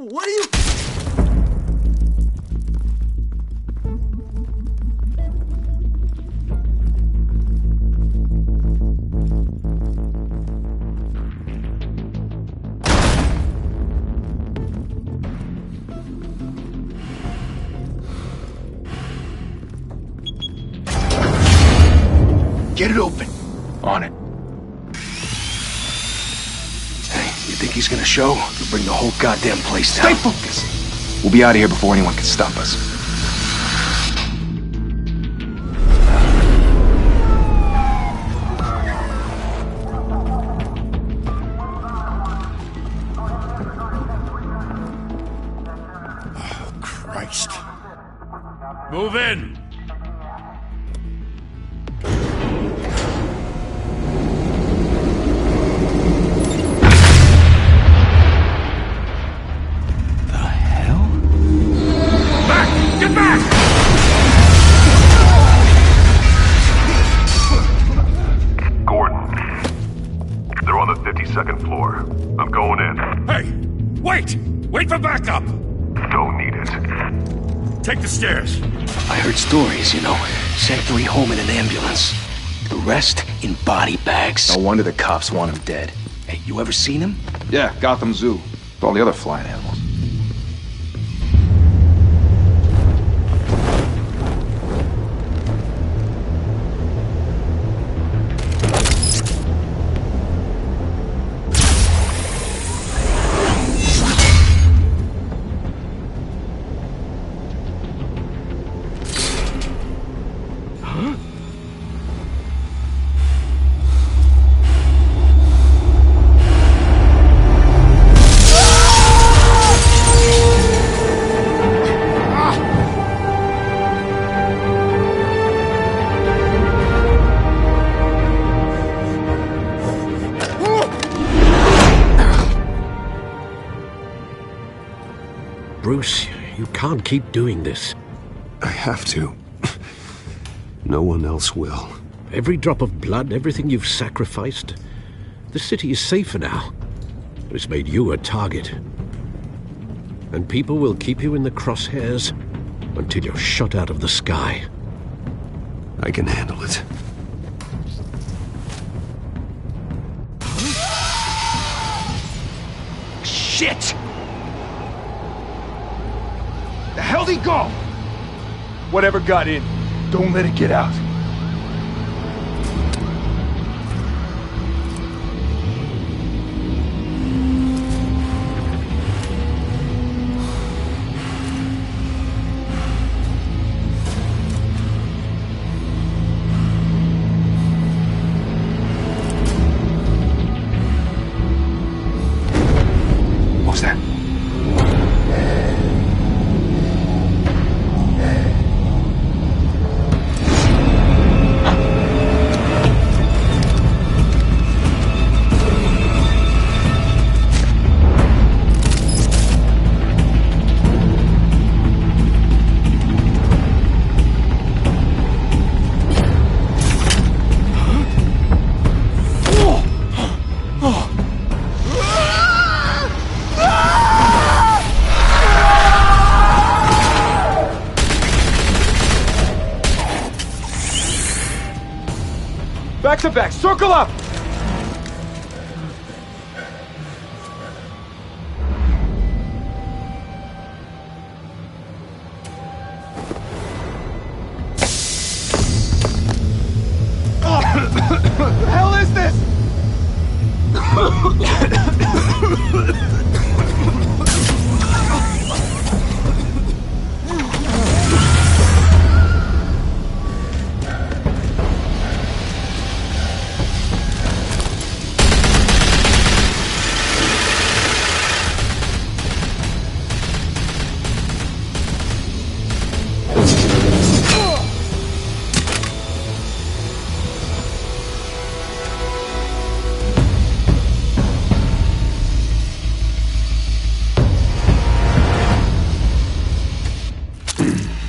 What are you... Get it open. On it. Hey, you think he's gonna show? He'll bring the whole goddamn place down. Stay focused! We'll be out of here before anyone can stop us. Oh, Christ. Move in! Second floor. I'm going in. Hey! Wait! Wait for backup! Don't need it. Take the stairs. I heard stories, you know. Sent 3 home in an ambulance. The rest in body bags. No wonder the cops want him dead. Hey, you ever seen him? Yeah, Gotham Zoo. With all the other flying animals. Bruce, you can't keep doing this. I have to. No one else will. Every drop of blood, everything you've sacrificed. The city is safer now. It's made you a target. And people will keep you in the crosshairs until you're shot out of the sky. I can handle it. Shit! The hell'd he go? Whatever got in, don't let it get out. What was that? Back to back, circle up! What the hell is this?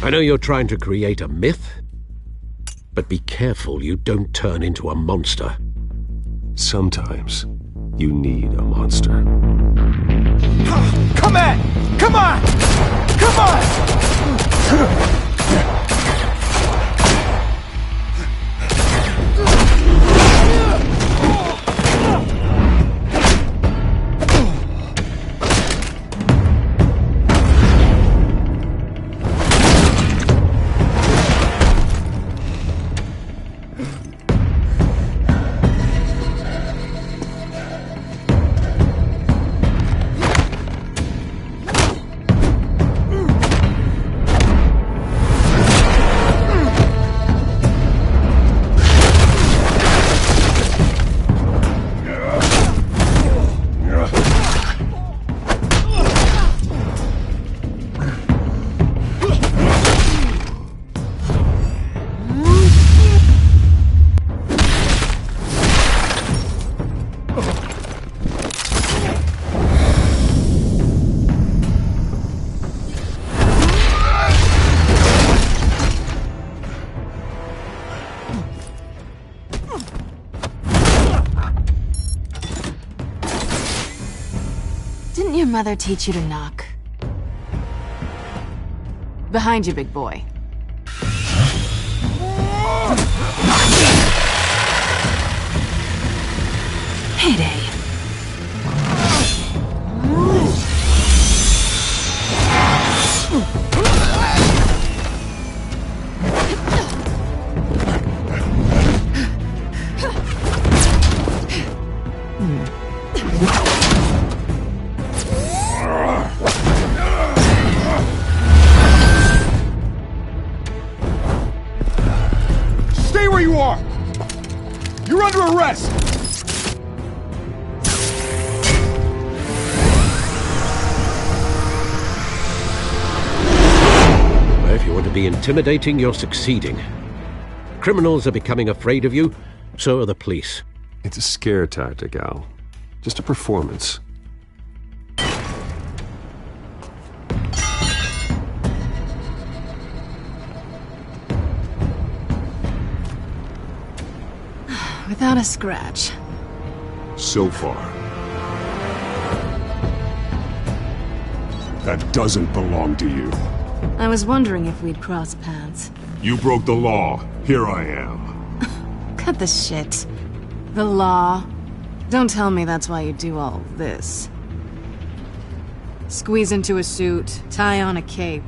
I know you're trying to create a myth, but be careful you don't turn into a monster. Sometimes you need a monster. Come on! Come on! Come on! Didn't your mother teach you to knock? Behind you, big boy. Heyday. Stay where you are! You're under arrest! If you want to be intimidating, you're succeeding. Criminals are becoming afraid of you, so are the police. It's a scare tactic, Al. Just a performance. Without a scratch. So far. That doesn't belong to you. I was wondering if we'd cross paths. You broke the law. Here I am. Cut the shit. The law. Don't tell me that's why you do all this. Squeeze into a suit, tie on a cape.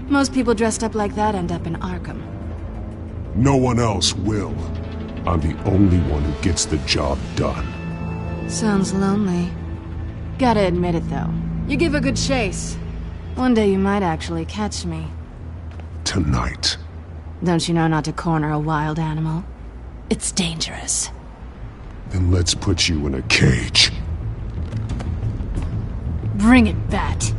Most people dressed up like that end up in Arkham. No one else will. I'm the only one who gets the job done. Sounds lonely. Gotta admit it, though. You give a good chase. One day you might actually catch me. Tonight. Don't you know not to corner a wild animal? It's dangerous. Then let's put you in a cage. Bring it, Bat.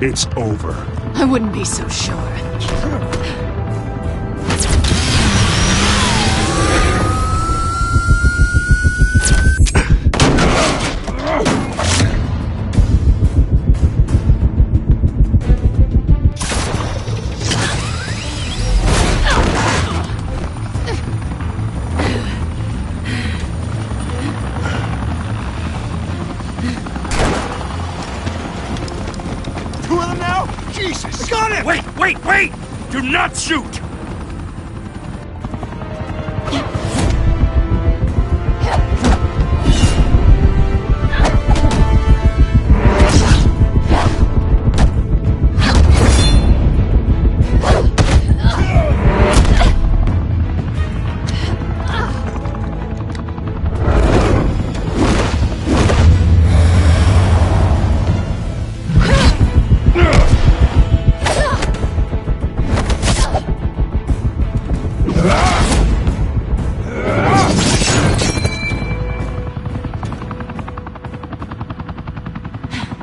It's over. I wouldn't be so sure. Wait! Wait! Do not shoot!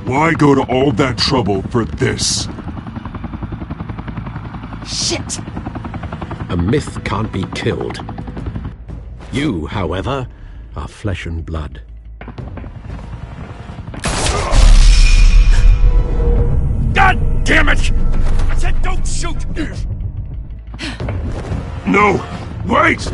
Why go to all that trouble for this? Shit! A myth can't be killed. You, however, are flesh and blood. God damn it! I said don't shoot! No! Wait!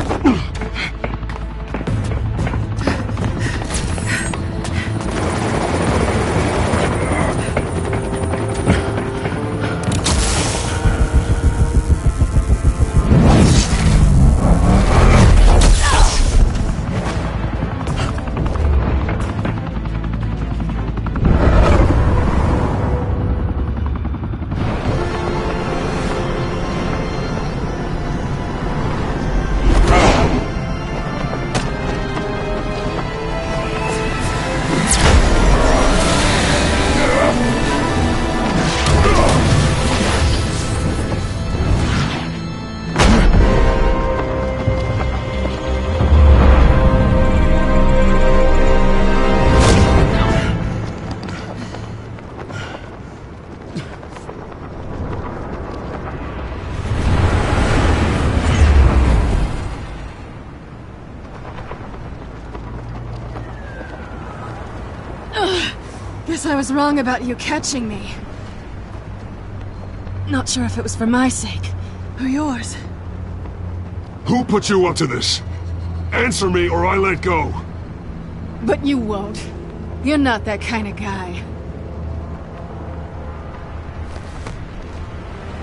Guess I was wrong about you catching me. Not sure if it was for my sake, or yours. Who put you up to this? Answer me or I let go. But you won't. You're not that kind of guy.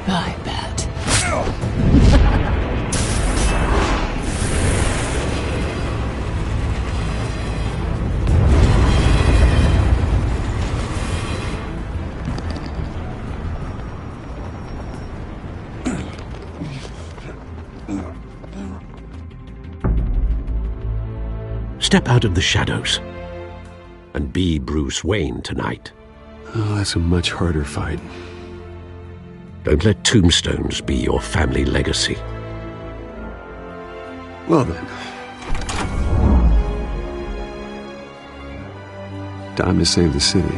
I bet. Step out of the shadows and be Bruce Wayne tonight. Oh, that's a much harder fight. Don't let tombstones be your family legacy. Well then. Time to save the city.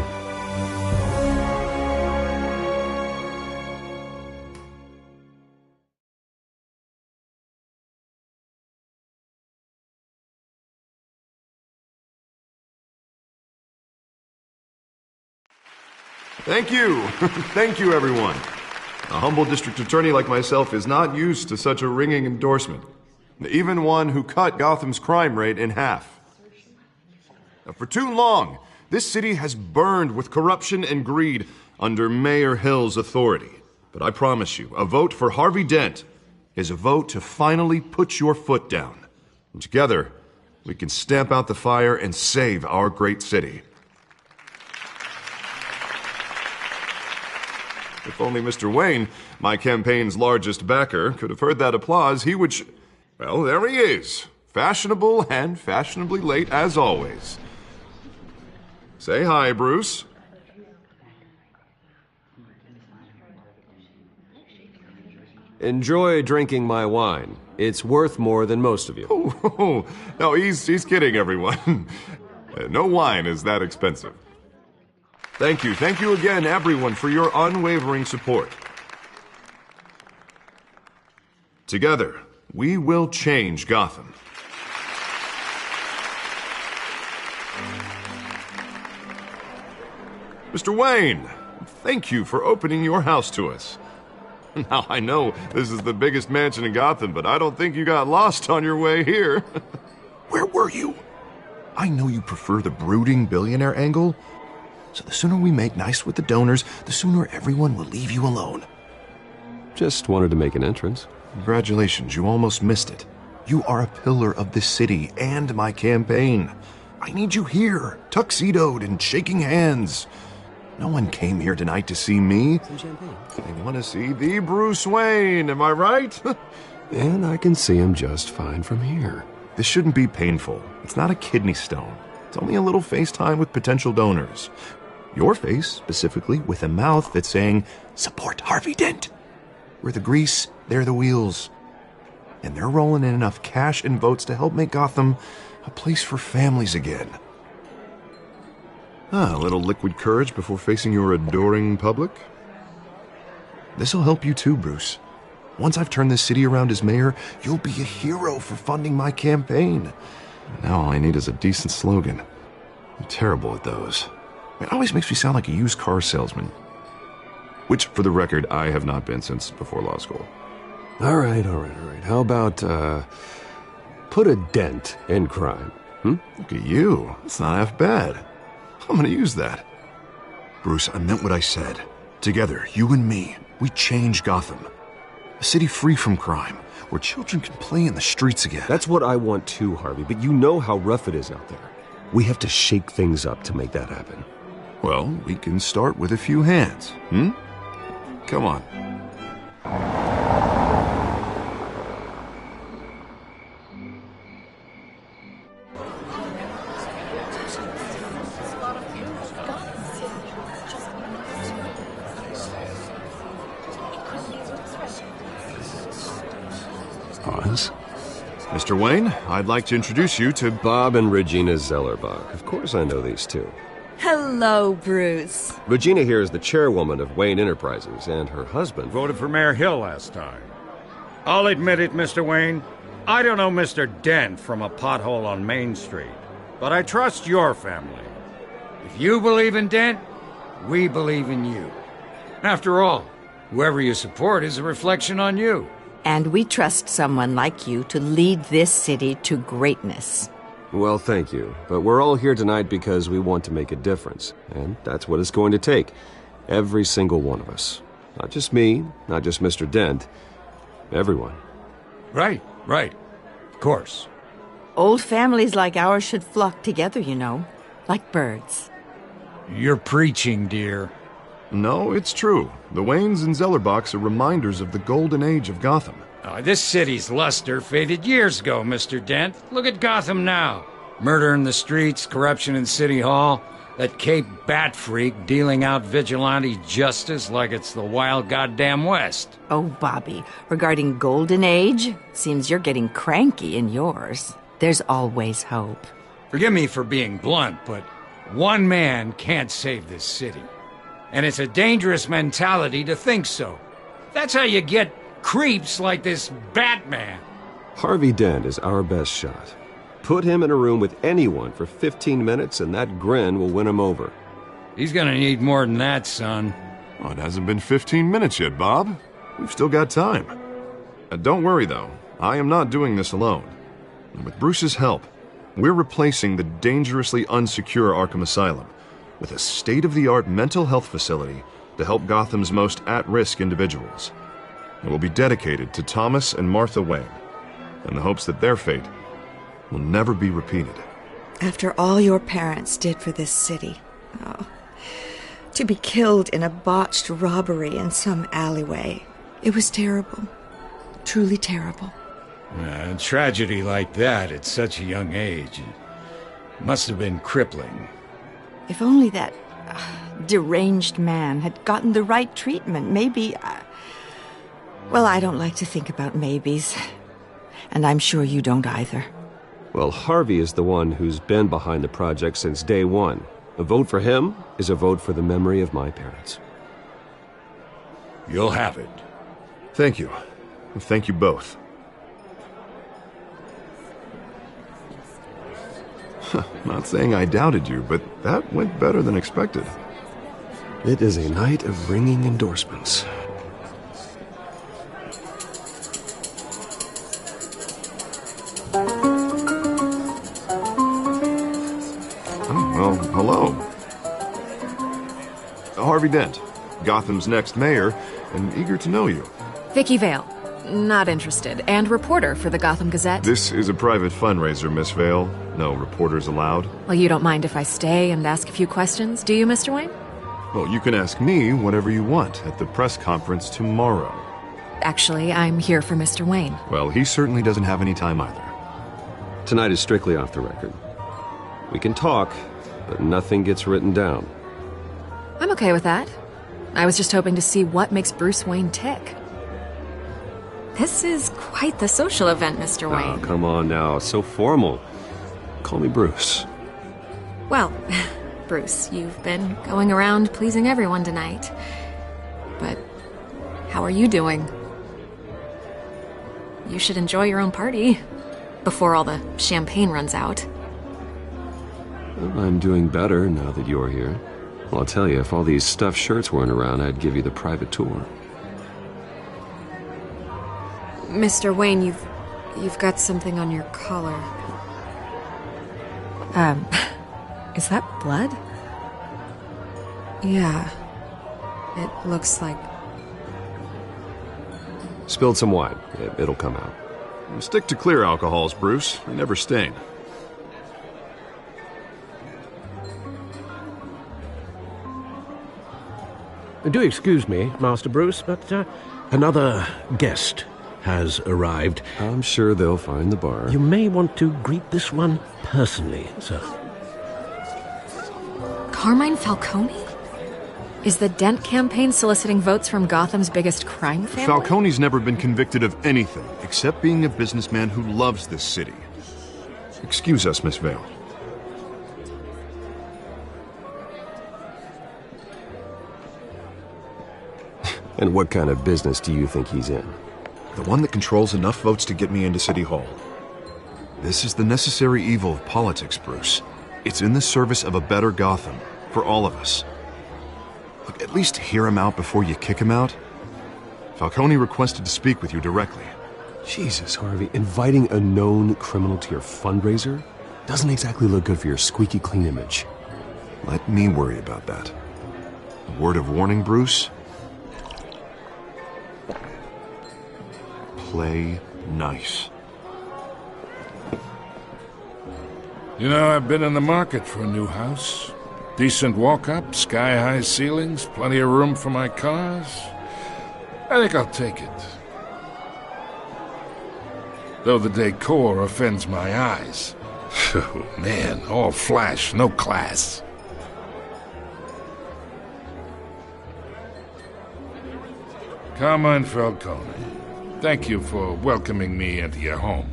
Thank you. Thank you, everyone. A humble district attorney like myself is not used to such a ringing endorsement. Even one who cut Gotham's crime rate in half. For too long, this city has burned with corruption and greed under Mayor Hill's authority. But I promise you, a vote for Harvey Dent is a vote to finally put your foot down. And together, we can stamp out the fire and save our great city. If only Mr. Wayne, my campaign's largest backer, could have heard that applause, he would well, there he is. Fashionable and fashionably late as always. Say hi, Bruce. Enjoy drinking my wine. It's worth more than most of you. Oh, no, he's kidding, everyone. No wine is that expensive. Thank you again, everyone, for your unwavering support. Together, we will change Gotham. Mr. Wayne, thank you for opening your house to us. Now, I know this is the biggest mansion in Gotham, but I don't think you got lost on your way here. Where were you? I know you prefer the brooding billionaire angle, so the sooner we make nice with the donors, the sooner everyone will leave you alone. Just wanted to make an entrance. Congratulations, you almost missed it. You are a pillar of this city and my campaign. I need you here, tuxedoed and shaking hands. No one came here tonight to see me. Some champagne. They want to see the Bruce Wayne, am I right? And I can see him just fine from here. This shouldn't be painful. It's not a kidney stone. It's only a little FaceTime with potential donors. Your face, specifically, with a mouth that's saying, support Harvey Dent. We're the grease, they're the wheels. And they're rolling in enough cash and votes to help make Gotham a place for families again. A little liquid courage before facing your adoring public. This'll help you too, Bruce. Once I've turned this city around as mayor, you'll be a hero for funding my campaign. Now all I need is a decent slogan. I'm terrible at those. It always makes me sound like a used car salesman. Which, for the record, I have not been since before law school. All right. How about, put a dent in crime? Look at you. It's not half bad. I'm gonna use that. Bruce, I meant what I said. Together, you and me, we change Gotham. A city free from crime, where children can play in the streets again. That's what I want too, Harvey, but you know how rough it is out there. We have to shake things up to make that happen. Well, we can start with a few hands, Come on. Pause. Mr. Wayne, I'd like to introduce you to Bob and Regina Zellerbach. Of course I know these two. Hello, Bruce. Regina here is the chairwoman of Wayne Enterprises, and her husband Voted for Mayor Hill last time. I'll admit it, Mr. Wayne. I don't know Mr. Dent from a pothole on Main Street, but I trust your family. If you believe in Dent, we believe in you. After all, whoever you support is a reflection on you. And we trust someone like you to lead this city to greatness. Well, thank you. But we're all here tonight because we want to make a difference. And that's what it's going to take. Every single one of us. Not just me, not just Mr. Dent. Everyone. Right. Of course. Old families like ours should flock together, you know. Like birds. You're preaching, dear. No, it's true. The Waynes and Zellerbachs are reminders of the golden age of Gotham. This city's luster faded years ago, Mr. Dent. Look at Gotham now. Murder in the streets, corruption in City Hall, that Cape Bat freak dealing out vigilante justice like it's the wild goddamn West. Oh, Bobby, regarding Golden Age, seems you're getting cranky in yours. There's always hope. Forgive me for being blunt, but one man can't save this city. And it's a dangerous mentality to think so. That's how you get creeps like this Batman. Harvey Dent is our best shot. Put him in a room with anyone for 15 minutes and that grin will win him over. He's gonna need more than that, son. Oh, it hasn't been 15 minutes yet, Bob. We've still got time. Don't worry, though. I am not doing this alone. And with Bruce's help, we're replacing the dangerously unsecure Arkham Asylum with a state-of-the-art mental health facility to help Gotham's most at-risk individuals. It will be dedicated to Thomas and Martha Wayne, in the hopes that their fate will never be repeated. After all your parents did for this city, to be killed in a botched robbery in some alleyway, it was terrible. Truly terrible. A tragedy like that at such a young age must have been crippling. If only that deranged man had gotten the right treatment, maybe... Well, I don't like to think about maybes. And I'm sure you don't either. Well, Harvey is the one who's been behind the project since day one. A vote for him is a vote for the memory of my parents. You'll have it. Thank you. Thank you both. Not saying I doubted you, but that went better than expected. It is a night of ringing endorsements. Well, hello. Harvey Dent, Gotham's next mayor, and eager to know you. Vicky Vale. Not interested. And reporter for the Gotham Gazette. This is a private fundraiser, Miss Vale. No reporters allowed. Well, you don't mind if I stay and ask a few questions, do you, Mr. Wayne? Well, you can ask me whatever you want at the press conference tomorrow. Actually, I'm here for Mr. Wayne. Well, he certainly doesn't have any time either. Tonight is strictly off the record. We can talk, but nothing gets written down. I'm okay with that. I was just hoping to see what makes Bruce Wayne tick. This is quite the social event, Mr. Wayne. Oh, come on now. So formal. Call me Bruce. Well, Bruce, you've been going around pleasing everyone tonight. But how are you doing? You should enjoy your own party before all the champagne runs out. Well, I'm doing better now that you're here. Well, I'll tell you, if all these stuffed shirts weren't around, I'd give you the private tour. Mr. Wayne, you've got something on your collar. Is that blood? Yeah. It looks like... Spilled some wine. It'll come out. Stick to clear alcohols, Bruce. They never stain. Do excuse me, Master Bruce, but another guest has arrived. I'm sure they'll find the bar. You may want to greet this one personally, sir. Carmine Falcone? Is the Dent campaign soliciting votes from Gotham's biggest crime family? Falcone's never been convicted of anything, except being a businessman who loves this city. Excuse us, Miss Vale. And what kind of business do you think he's in? The one that controls enough votes to get me into City Hall. This is the necessary evil of politics, Bruce. It's in the service of a better Gotham, for all of us. Look, at least hear him out before you kick him out. Falcone requested to speak with you directly. Jesus, Harvey, inviting a known criminal to your fundraiser doesn't exactly look good for your squeaky clean image. Let me worry about that. A word of warning, Bruce? Play nice. You know, I've been in the market for a new house. Decent walk-up, sky-high ceilings, plenty of room for my cars. I think I'll take it. Though the decor offends my eyes. Oh, man, all flash, no class. Carmine Falcone, thank you for welcoming me into your home.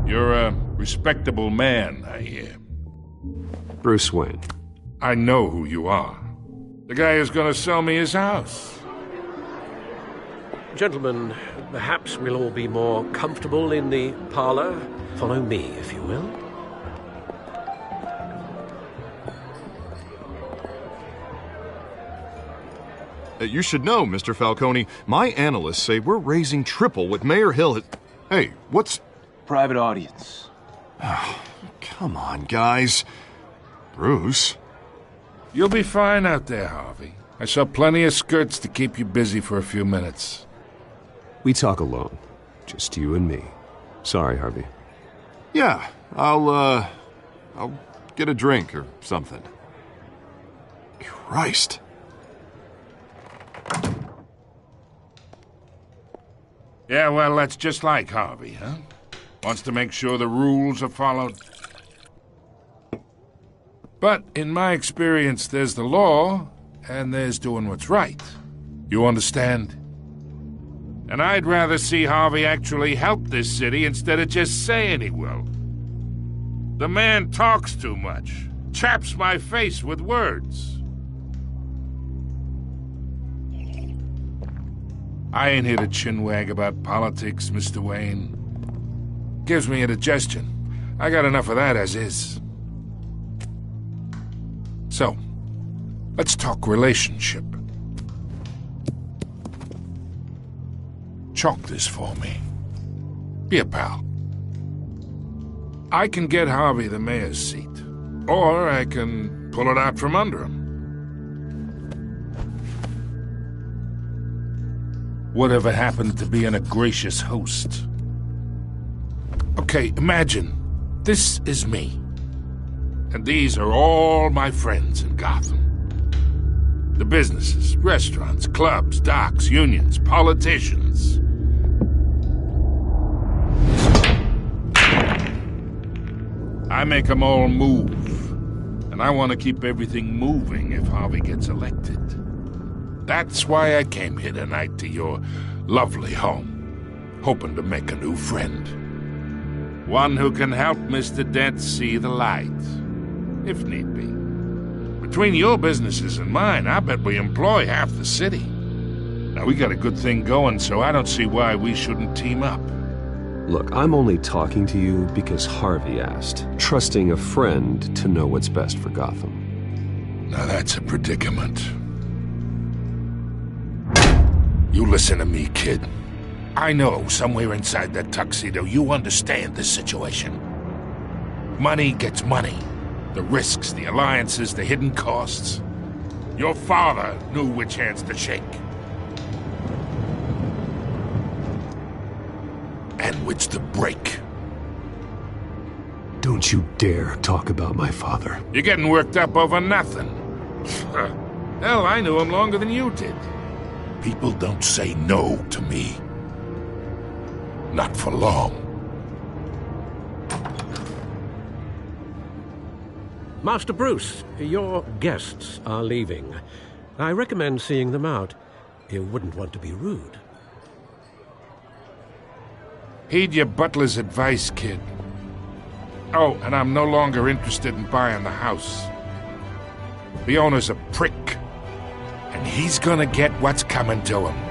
You're a respectable man, I hear. Bruce Wayne. I know who you are. The guy who's gonna sell me his house. Gentlemen, perhaps we'll all be more comfortable in the parlor. Follow me, if you will. You should know, Mr. Falcone, my analysts say we're raising triple what Mayor Hill has... Hey, what's... Private audience. Oh, come on, guys. Bruce? You'll be fine out there, Harvey. I saw plenty of skirts to keep you busy for a few minutes. We talk alone. Just you and me. Sorry, Harvey. Yeah, I'll get a drink or something. Christ. Yeah, well, that's just like Harvey, huh? Wants to make sure the rules are followed. But in my experience, there's the law, and there's doing what's right. You understand? And I'd rather see Harvey actually help this city instead of just saying he will. The man talks too much, chaps my face with words. I ain't here to chinwag about politics, Mr. Wayne. Gives me indigestion. I got enough of that as is. So, let's talk relationship. Chalk this for me. Be a pal. I can get Harvey the mayor's seat, or I can pull it out from under him. Whatever happened to being a gracious host? Okay, imagine this is me. And these are all my friends in Gotham. The businesses, restaurants, clubs, docks, unions, politicians. I make them all move. And I want to keep everything moving if Harvey gets elected. That's why I came here tonight to your lovely home, hoping to make a new friend. One who can help Mr. Dent see the light, if need be. Between your businesses and mine, I bet we employ half the city. Now, we got a good thing going, so I don't see why we shouldn't team up. Look, I'm only talking to you because Harvey asked, trusting a friend to know what's best for Gotham. Now that's a predicament. You listen to me, kid. I know somewhere inside that tuxedo you understand this situation. Money gets money. The risks, the alliances, the hidden costs. Your father knew which hands to shake. And which to break. Don't you dare talk about my father. You're getting worked up over nothing. Hell, I knew him longer than you did. People don't say no to me. Not for long. Master Bruce, your guests are leaving. I recommend seeing them out. You wouldn't want to be rude. Heed your butler's advice, kid. Oh, and I'm no longer interested in buying the house. The owner's a prick. And he's gonna get what's coming to him.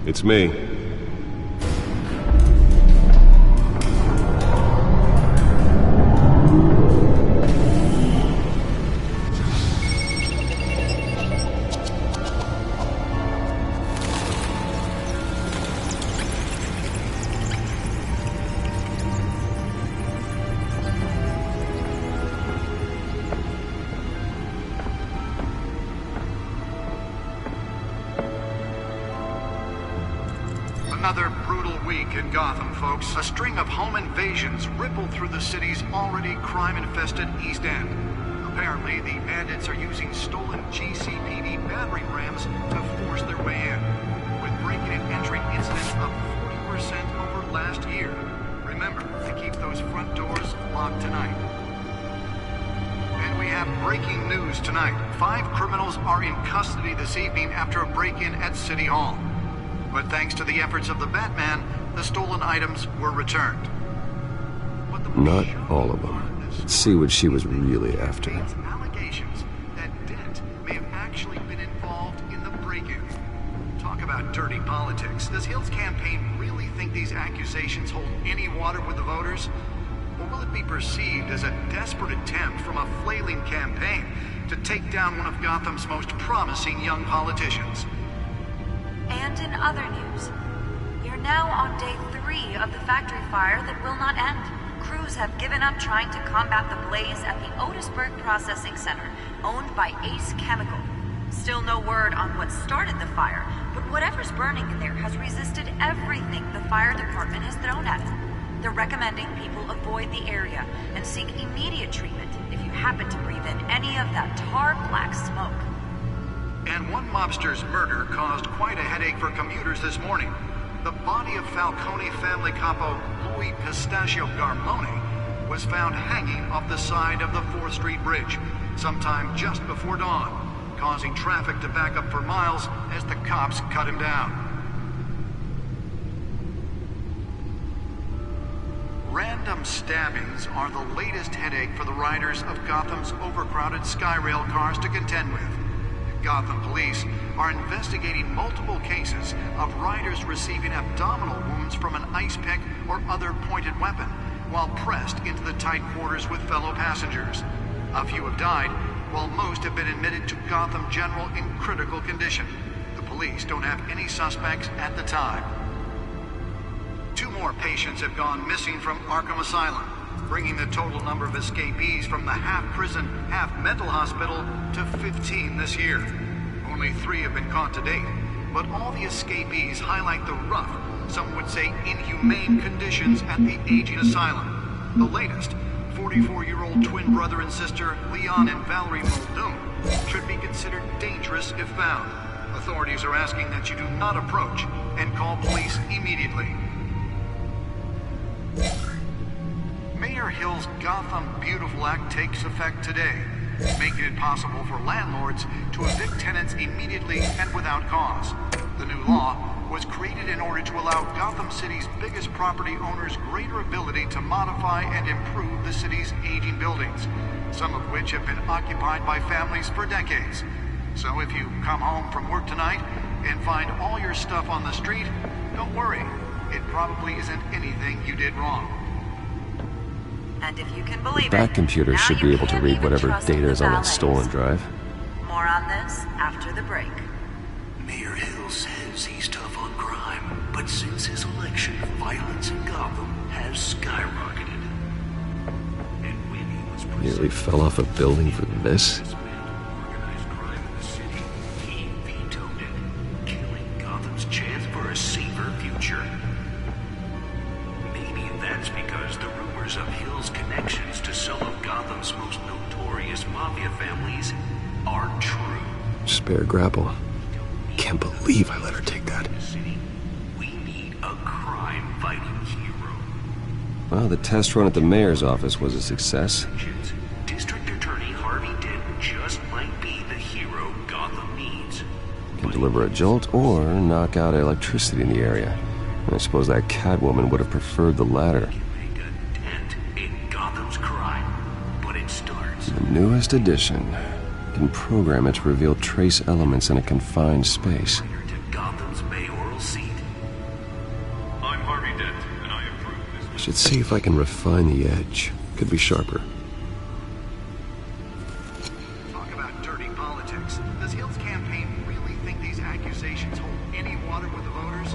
It's me. Another brutal week in Gotham, folks. A string of home invasions rippled through the city's already crime-infested East End. Apparently, the bandits are using stolen GCPD battering rams to force their way in, with break-in and entry incidents up 40% over last year. Remember to keep those front doors locked tonight. And we have breaking news tonight. 5 criminals are in custody this evening after a break-in at City Hall. But thanks to the efforts of the Batman, the stolen items were returned. Not all of them. Let's see what she was really after. Allegations that Dent may have actually been involved in the break-in. Talk about dirty politics. Does Hill's campaign really think these accusations hold any water with the voters? Or will it be perceived as a desperate attempt from a flailing campaign to take down one of Gotham's most promising young politicians? And in other news, you're now on day 3 of the factory fire that will not end. Crews have given up trying to combat the blaze at the Otisburg Processing Center, owned by Ace Chemical. Still no word on what started the fire, but whatever's burning in there has resisted everything the fire department has thrown at it. They're recommending people avoid the area and seek immediate treatment if you happen to breathe in any of that tar black smoke. And one mobster's murder caused quite a headache for commuters this morning. The body of Falcone family capo Louis Pistachio Garmone was found hanging off the side of the 4th Street Bridge sometime just before dawn, causing traffic to back up for miles as the cops cut him down. Random stabbings are the latest headache for the riders of Gotham's overcrowded Skyrail cars to contend with. Gotham police are investigating multiple cases of riders receiving abdominal wounds from an ice pick or other pointed weapon while pressed into the tight quarters with fellow passengers. A few have died, while most have been admitted to Gotham General in critical condition. The police don't have any suspects at the time. 2 more patients have gone missing from Arkham Asylum, bringing the total number of escapees from the half-prison, half-mental hospital to 15 this year. Only 3 have been caught to date, but all the escapees highlight the rough, some would say inhumane conditions at the aging asylum. The latest, 44-year-old twin brother and sister Leon and Valerie Muldoon, should be considered dangerous if found. Authorities are asking that you do not approach and call police immediately. Mayor Hill's Gotham Beautiful Act takes effect today, making it possible for landlords to evict tenants immediately and without cause. The new law was created in order to allow Gotham City's biggest property owners greater ability to modify and improve the city's aging buildings, some of which have been occupied by families for decades. So if you come home from work tonight and find all your stuff on the street, don't worry. It probably isn't anything you did wrong. And if you can believe That it, computer now should you be able to can't read even whatever trust data the is on that valets. stolen drive. More on this after the break. Mayor Hill says he's tough on crime, but since his election, violence in Gotham has skyrocketed. And when he was Nearly fell off a building for this? organized crime in the city, he vetoed it, killing Gotham's chance for a safer future. Maybe that's because the rumors of Hill's connections to some of Gotham's most notorious mafia families are true. Spare grapple. Can't believe I let her take that. We need a crime-fighting hero. Well, the test run at the mayor's office was a success. District Attorney Harvey Dent just might be the hero Gotham needs. Can deliver a jolt or knock out electricity in the area. I suppose that Catwoman would have preferred the latter. In Gotham's crime, but it starts. The newest addition can program it to reveal trace elements in a confined space. To Gotham's mayoral seat. I'm Harvey Dent, and I approve this. I should see if I can refine the edge. Could be sharper. Talk about dirty politics. Does Hill's campaign really think these accusations hold any water with the voters?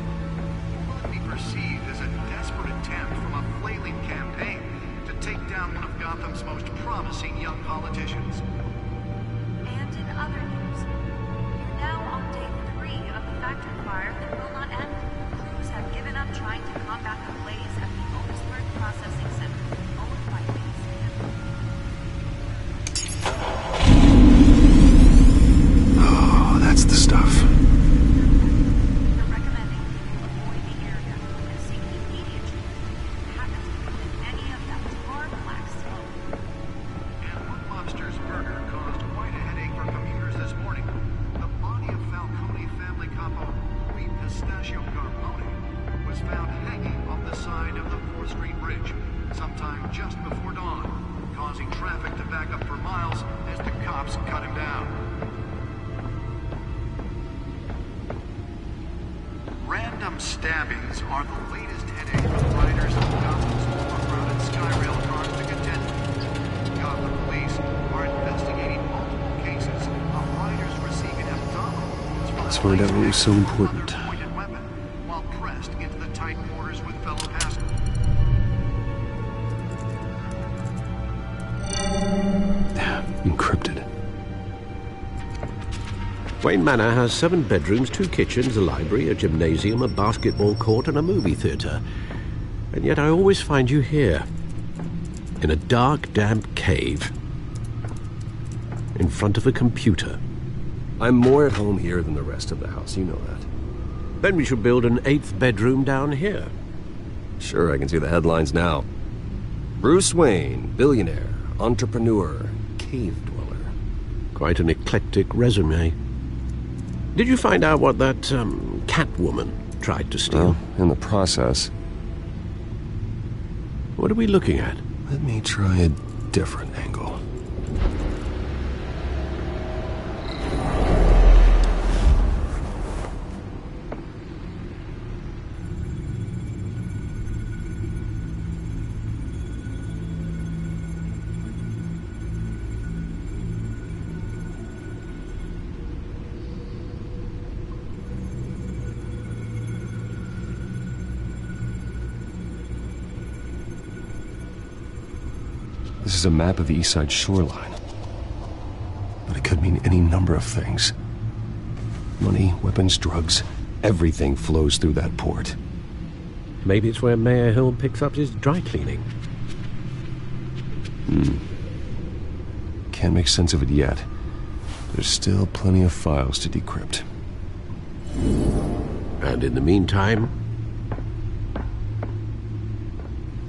Will it be perceived as a desperate attempt from a flailing campaign to take down one of Gotham's most promising young politicians? And in other news, you're now on day 3 of the factory fire that will not end. Crews have given up trying to combat the blaze at the Otisburg Processing Center, owned by Oh, that's the stuff. They're recommending people avoid the area and seek immediate treatment. Happen to commit any of that tar black smoke. And one Monsters murder caused quite a headache for commuters this morning. The body of Falcone family capo Louis Pistachio Carbone was found hanging off the side of the 4th Street Bridge sometime just before dawn, causing traffic to back up for miles as the cops cut him down. Random stabbings are the latest headache for riders of Gotham's overcrowded Skyrail cars to contend with. Gotham police are investigating multiple cases of riders receiving abdominal wounds from Let's find out what was so important. pointed weapon while pressed into the tight quarters with fellow passengers. Encrypted. Wayne Manor has 7 bedrooms, 2 kitchens, a library, a gymnasium, a basketball court, and a movie theatre. And yet I always find you here, in a dark, damp cave, in front of a computer. I'm more at home here than the rest of the house, you know that. Then we should build an 8th bedroom down here. Sure, I can see the headlines now. Bruce Wayne, billionaire, entrepreneur, cave dweller. Quite an eclectic resume. Did you find out what that, Catwoman tried to steal? Well, in the process. What are we looking at? Let me try a different angle. This is a map of the East Side shoreline. But it could mean any number of things. Money, weapons, drugs, everything flows through that port. Maybe it's where Mayor Hill picks up his dry cleaning. Can't make sense of it yet. There's still plenty of files to decrypt. And in the meantime,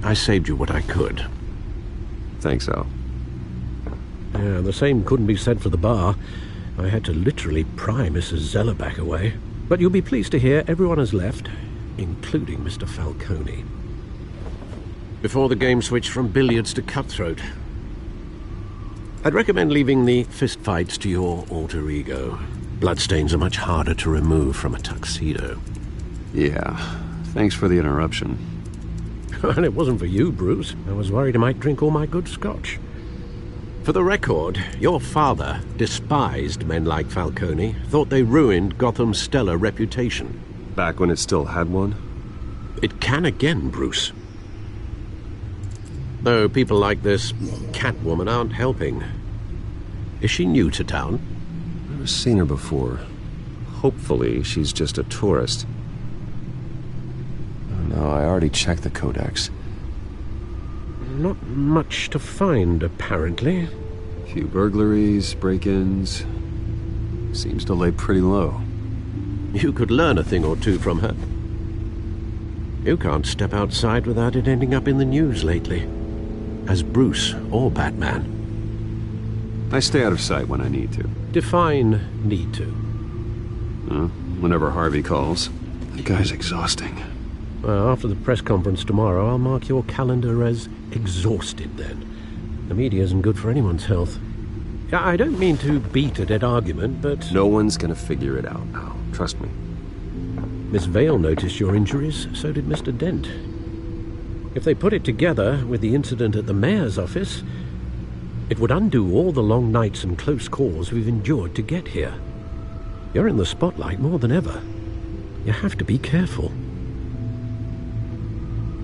I saved you what I could. Thanks, Al. Yeah, the same couldn't be said for the bar. I had to literally pry Mrs. Zellerback away. But you'll be pleased to hear everyone has left, including Mr. Falcone. Before the game switched from billiards to cutthroat. I'd recommend leaving the fistfights to your alter ego. Bloodstains are much harder to remove from a tuxedo. Yeah, thanks for the interruption. And it wasn't for you, Bruce. I was worried I might drink all my good scotch. For the record, your father despised men like Falcone, thought they ruined Gotham's stellar reputation. Back when it still had one? It can again, Bruce. Though people like this Catwoman aren't helping. Is she new to town? Never seen her before. Hopefully she's just a tourist. No, I already checked the codex. Not much to find, apparently. Few burglaries, break-ins. Seems to lay pretty low. You could learn a thing or two from her. You can't step outside without it ending up in the news lately. As Bruce or Batman. I stay out of sight when I need to. Define need to. Whenever Harvey calls. That guy's exhausting. Well, after the press conference tomorrow, I'll mark your calendar as exhausted then. The media isn't good for anyone's health. I don't mean to beat a dead argument, but... No one's gonna figure it out now. Trust me. Miss Vale noticed your injuries, so did Mr. Dent. If they put it together with the incident at the mayor's office, it would undo all the long nights and close calls we've endured to get here. You're in the spotlight more than ever. You have to be careful.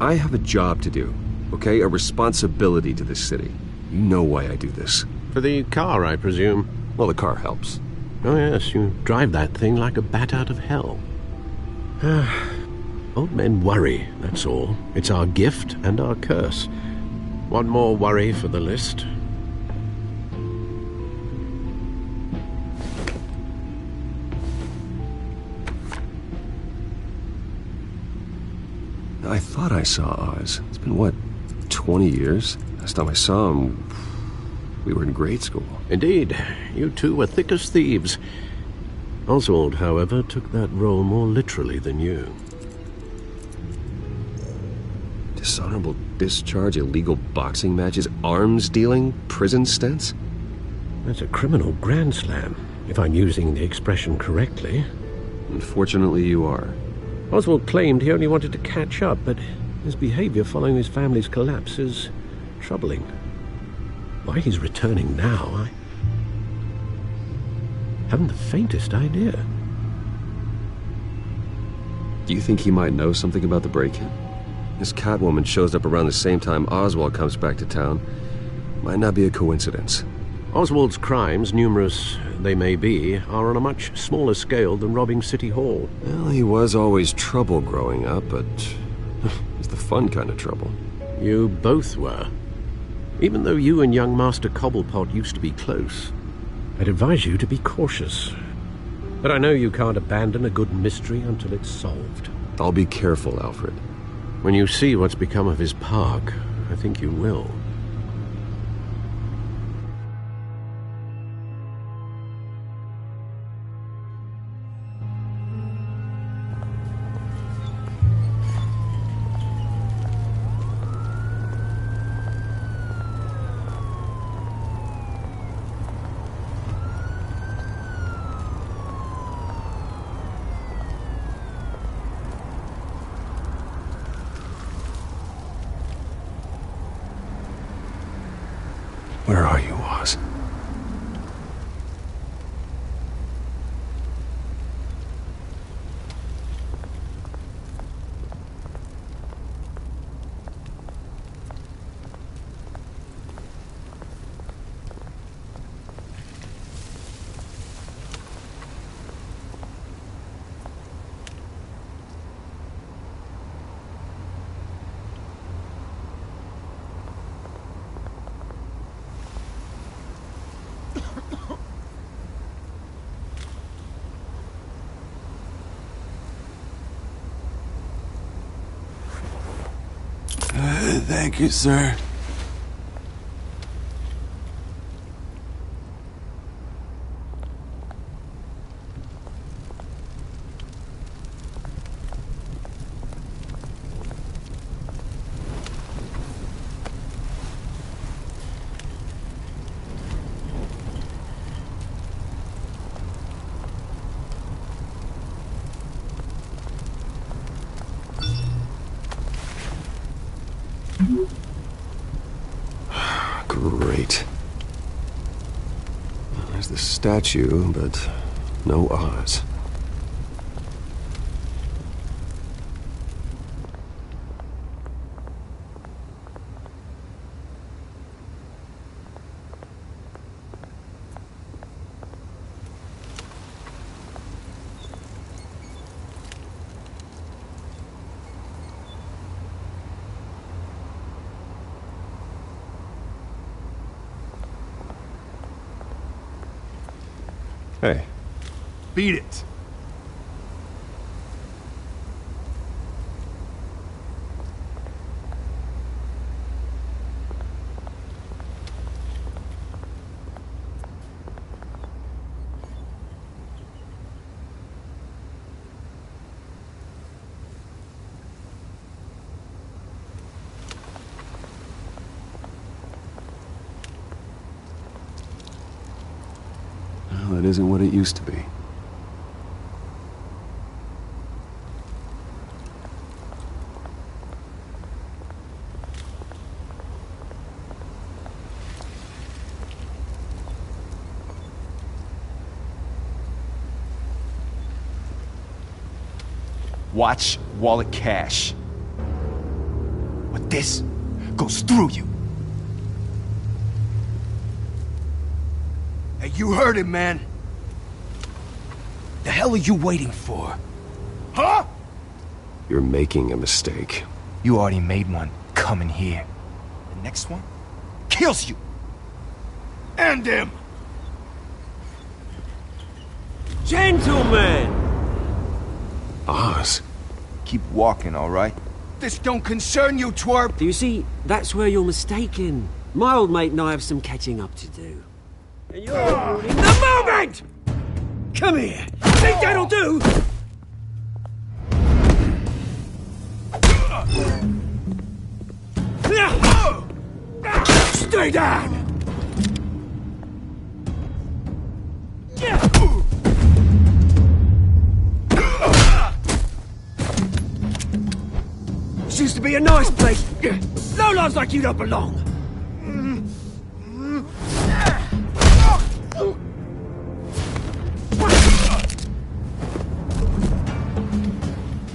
I have a job to do, okay? A responsibility to this city. You know why I do this. For the car, I presume? Well, the car helps. Oh yes, you drive that thing like a bat out of hell. Old men worry, that's all. It's our gift and our curse. One more worry for the list. I thought I saw Oz. It's been, what, 20 years? Last time I saw him, we were in grade school. Indeed. You two were thick as thieves. Oswald, however, took that role more literally than you. Dishonorable discharge, illegal boxing matches, arms dealing, prison stints? That's a criminal grand slam, if I'm using the expression correctly. Unfortunately, you are. Oswald claimed he only wanted to catch up, but his behavior following his family's collapse is troubling. Why he's returning now, I haven't the faintest idea. Do you think he might know something about the break-in? This Catwoman shows up around the same time Oswald comes back to town. Might not be a coincidence. Oswald's crimes, numerous they may be, are on a much smaller scale than robbing City Hall. Well, he was always trouble growing up, but it's the fun kind of trouble. You both were. Even though you and young Master Cobblepot used to be close, I'd advise you to be cautious. But I know you can't abandon a good mystery until it's solved. I'll be careful, Alfred. When you see what's become of his park, I think you will. Where are you, Oz? Thank you, sir. Great. There's the statue, but no Oz. Hey. Beat it. Well, it isn't what it used to be. Watch wallet cash. But this goes through you. Hey, you heard him, man. The hell are you waiting for? Huh? You're making a mistake. You already made one coming here. The next one kills you. And him. Gentlemen! Oz. Keep walking, all right? This don't concern you, twerp. Do you see, that's where you're mistaken. My old mate and I have some catching up to do. And you're ruining the moment! Come here. Think that'll do? Stay down! This used to be a nice place. Lowlifes like you don't belong.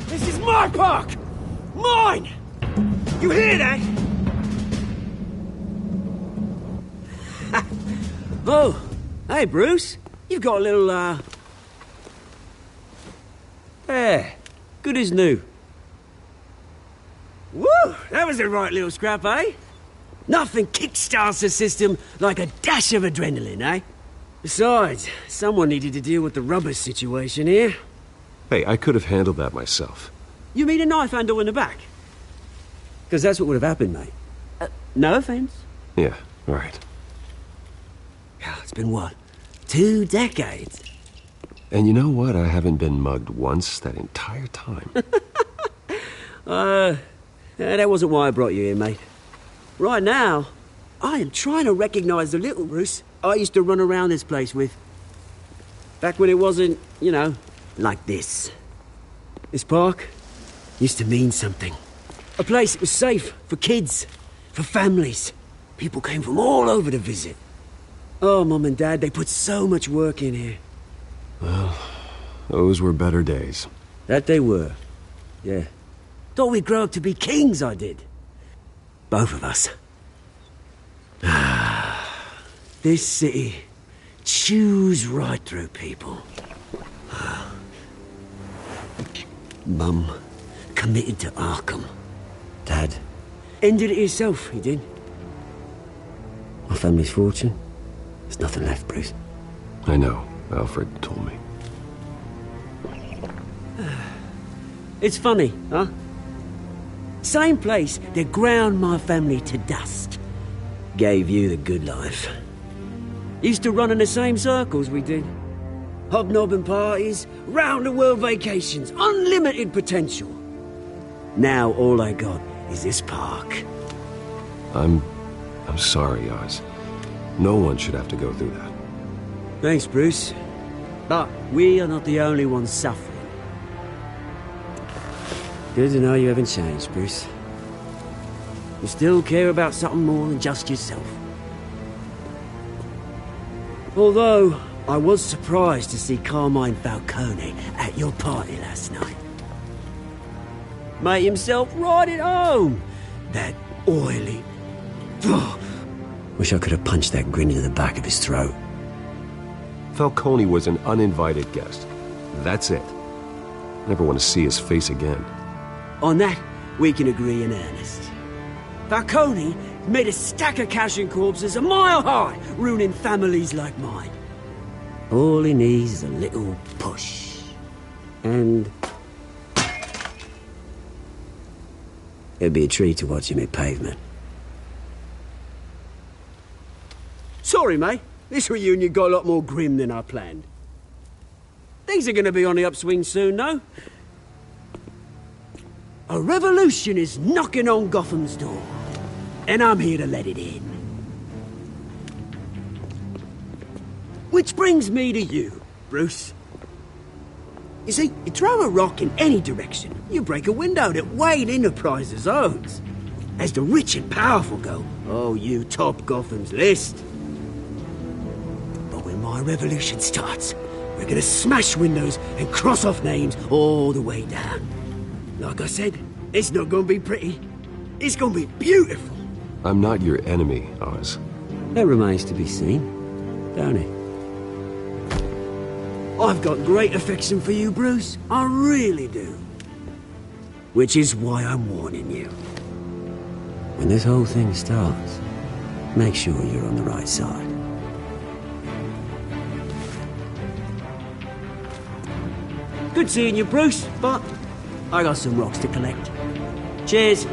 This is my park! Mine! You hear that? Oh, hey, Bruce. You've got a little, There. Good as new. Woo! That was a right little scrap, eh? Nothing kickstarts the system like a dash of adrenaline, eh? Besides, someone needed to deal with the rubber situation here. Hey, I could have handled that myself. You mean a knife handle in the back? Because that's what would have happened, mate. No offense. Yeah, right. It's been what? 2 decades? And you know what? I haven't been mugged once that entire time. That wasn't why I brought you here, mate. Right now, I am trying to recognize the little Bruce I used to run around this place with. Back when it wasn't, you know, like this. This park used to mean something. A place that was safe for kids, for families. People came from all over to visit. Oh, Mum and Dad, they put so much work in here. Well, those were better days. That they were. Yeah. Thought we'd grow up to be kings, I did. Both of us. This city chews right through people. Mum committed to Arkham. Dad ended it himself, he did. My family's fortune, there's nothing left, Bruce. I know. Alfred told me. It's funny, huh? Same place that ground my family to dust. Gave you the good life. Used to run in the same circles we did. Hobnobbing parties, round-the-world vacations, unlimited potential. Now all I got is this park. I'm sorry, Oz. No one should have to go through that. Thanks, Bruce. But we are not the only ones suffering. Good to know you haven't changed, Bruce. You still care about something more than just yourself. Although, I was surprised to see Carmine Falcone at your party last night. Made himself right at home. That oily... Wish I could have punched that grin into the back of his throat. Falcone was an uninvited guest. That's it. Never want to see his face again. On that, we can agree in earnest. Falcone made a stack of cash and corpses a mile high, ruining families like mine. All he needs is a little push. And... it'd be a treat to watch him hit pavement. Sorry, mate. This reunion got a lot more grim than I planned. Things are gonna be on the upswing soon, no? A revolution is knocking on Gotham's door, and I'm here to let it in. Which brings me to you, Bruce. You see, you throw a rock in any direction, you break a window that Wayne Enterprises owns. As the rich and powerful go, oh, you top Gotham's list. But when my revolution starts, we're gonna smash windows and cross off names all the way down. Like I said, it's not gonna be pretty. It's gonna be beautiful. I'm not your enemy, Oz. That remains to be seen, don't it? I've got great affection for you, Bruce. I really do. Which is why I'm warning you. When this whole thing starts, make sure you're on the right side. Good seeing you, Bruce, but I got some rocks to collect. Cheers.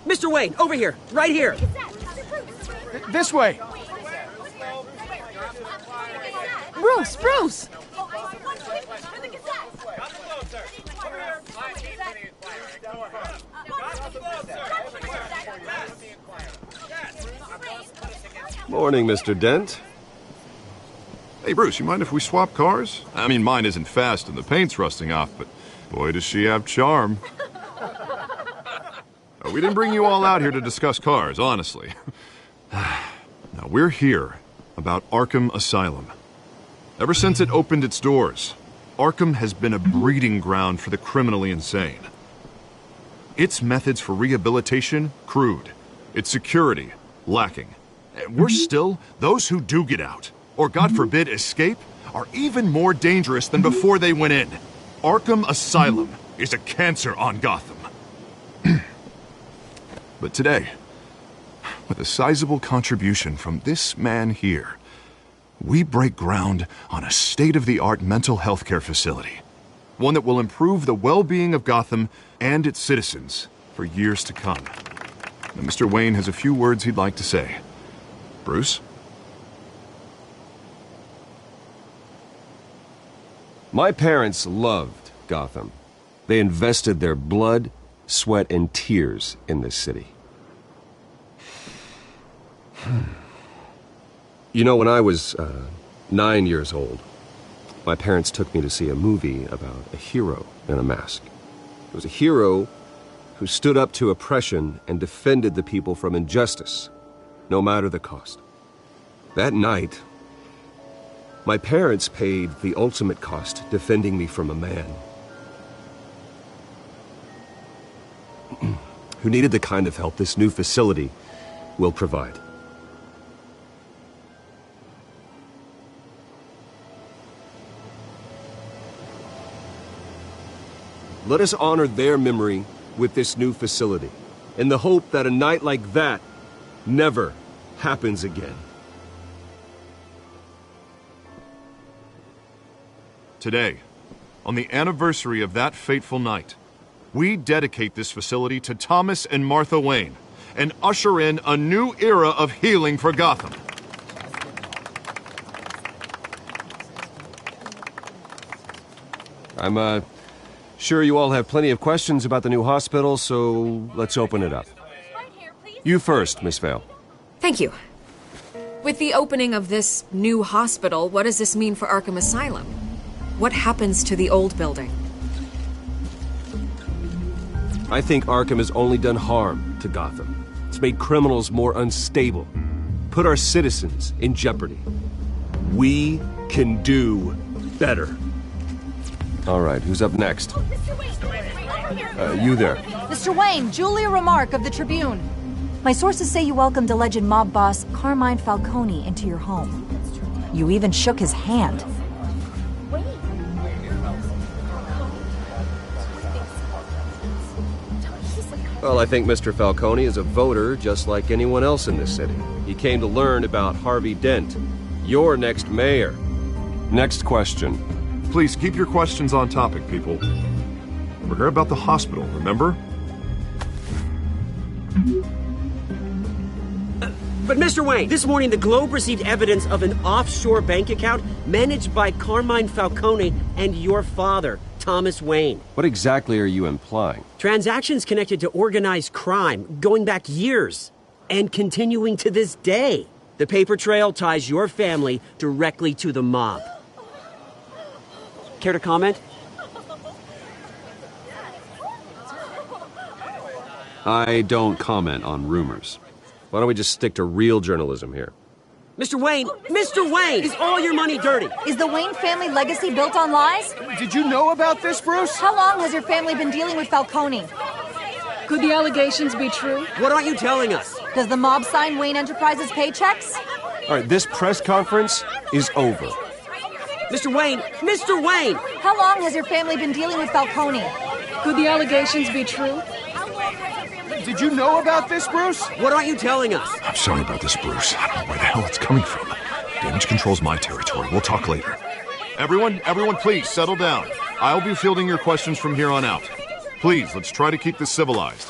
Mr. Wayne, over here, right here. This way. Bruce, Bruce! Morning, Mr. Dent. Hey, Bruce, you mind if we swap cars? I mean, mine isn't fast and the paint's rusting off, but Boy, does she have charm. We didn't bring you all out here to discuss cars, honestly. Now, we're here about Arkham Asylum. Ever since it opened its doors, Arkham has been a breeding ground for the criminally insane. Its methods for rehabilitation, crude. Its security, lacking. And worse still, those who do get out, or God forbid escape, are even more dangerous than before they went in. Arkham Asylum is a cancer on Gotham. But today, with a sizable contribution from this man here, we break ground on a state-of-the-art mental health care facility. One that will improve the well-being of Gotham and its citizens for years to come. Now, Mr. Wayne has a few words he'd like to say. Bruce? My parents loved Gotham. They invested their blood, sweat, and tears in this city. You know, when I was 9 years old, my parents took me to see a movie about a hero in a mask. It was a hero who stood up to oppression and defended the people from injustice, no matter the cost. That night, my parents paid the ultimate cost defending me from a man who needed the kind of help this new facility will provide. Let us honor their memory with this new facility, in the hope that a night like that never happens again. Today, on the anniversary of that fateful night, we dedicate this facility to Thomas and Martha Wayne and usher in a new era of healing for Gotham. I'm sure you all have plenty of questions about the new hospital, so let's open it up. You first, Miss Vale. Thank you. With the opening of this new hospital, what does this mean for Arkham Asylum? What happens to the old building? I think Arkham has only done harm to Gotham. It's made criminals more unstable, put our citizens in jeopardy. We can do better. All right, who's up next? You there. Mr. Wayne, Julia Remark of the Tribune. My sources say you welcomed alleged mob boss Carmine Falcone into your home. You even shook his hand. Well, I think Mr. Falcone is a voter just like anyone else in this city. He came to learn about Harvey Dent, your next mayor. Next question. Please keep your questions on topic, people. We're here about the hospital, remember? But Mr. Wayne, this morning the Globe received evidence of an offshore bank account managed by Carmine Falcone and your father, Thomas Wayne. What exactly are you implying? Transactions connected to organized crime going back years and continuing to this day. The paper trail ties your family directly to the mob. Care to comment? I don't comment on rumors. Why don't we just stick to real journalism here? Mr. Wayne! Mr. Wayne! Is all your money dirty? Is the Wayne family legacy built on lies? Did you know about this, Bruce? How long has your family been dealing with Falcone? Could the allegations be true? What aren't you telling us? Does the mob sign Wayne Enterprises paychecks? All right, this press conference is over. Mr. Wayne! Mr. Wayne! How long has your family been dealing with Falcone? Could the allegations be true? Did you know about this, Bruce? What aren't you telling us? I'm sorry about this, Bruce. I don't know where the hell it's coming from. Damage control's my territory. We'll talk later. Everyone, please, settle down. I'll be fielding your questions from here on out. Please, let's try to keep this civilized.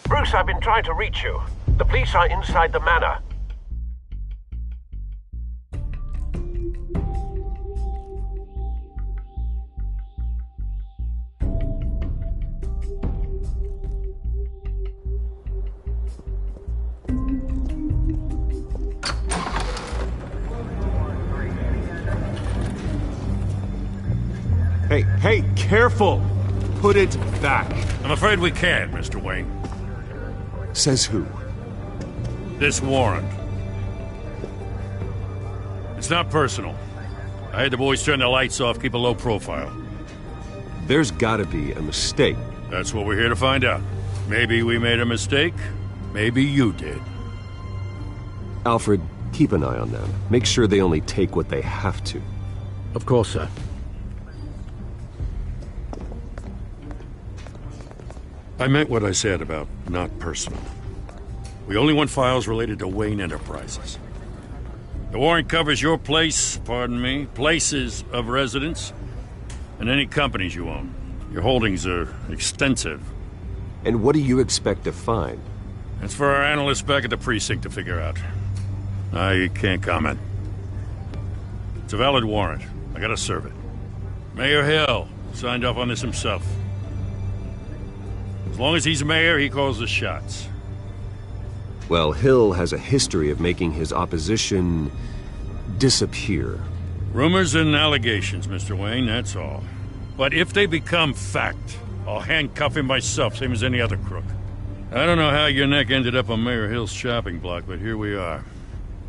Bruce, I've been trying to reach you. The police are inside the manor. Hey, careful! Put it back. I'm afraid we can't, Mr. Wayne. Says who? This warrant. It's not personal. I had the boys turn the lights off, keep a low profile. There's gotta be a mistake. That's what we're here to find out. Maybe we made a mistake. Maybe you did. Alfred, keep an eye on them. Make sure they only take what they have to. Of course, sir. I meant what I said about not personal. We only want files related to Wayne Enterprises. The warrant covers your places of residence, and any companies you own. Your holdings are extensive. And what do you expect to find? That's for our analysts back at the precinct to figure out. I can't comment. It's a valid warrant. I gotta serve it. Mayor Hill signed off on this himself. As long as he's mayor, he calls the shots. Well, Hill has a history of making his opposition disappear. Rumors and allegations, Mr. Wayne, that's all. But if they become fact, I'll handcuff him myself, same as any other crook. I don't know how your neck ended up on Mayor Hill's shopping block, but here we are.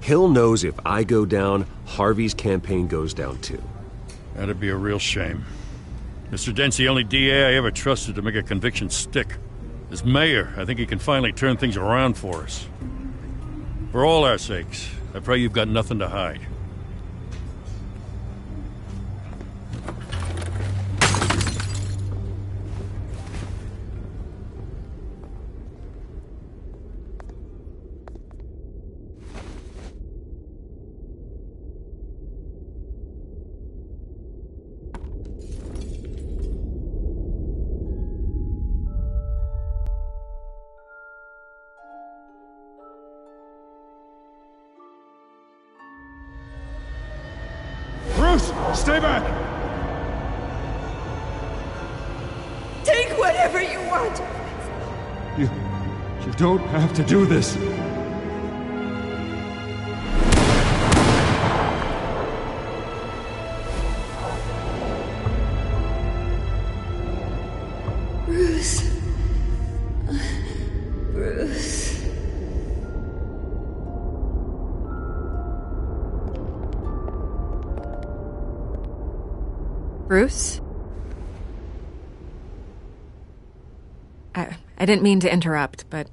Hill knows if I go down, Harvey's campaign goes down too. That'd be a real shame. Mr. Dent's the only DA I ever trusted to make a conviction stick. As mayor, I think he can finally turn things around for us. For all our sakes, I pray you've got nothing to hide. Stay back! Take whatever you want! You don't have to do this. Bruce. Bruce. Bruce? I didn't mean to interrupt, but...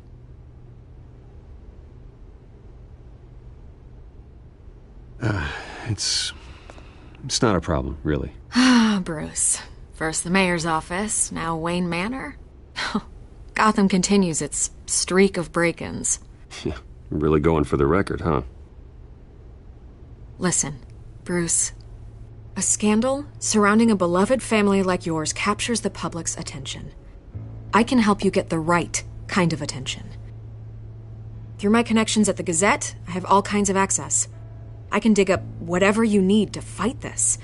It's not a problem, really. Ah, Bruce. First the mayor's office, now Wayne Manor. Gotham continues its streak of break-ins. Yeah, really going for the record, huh? Listen, Bruce. A scandal surrounding a beloved family like yours captures the public's attention. I can help you get the right kind of attention. Through my connections at the Gazette, I have all kinds of access. I can dig up whatever you need to fight this.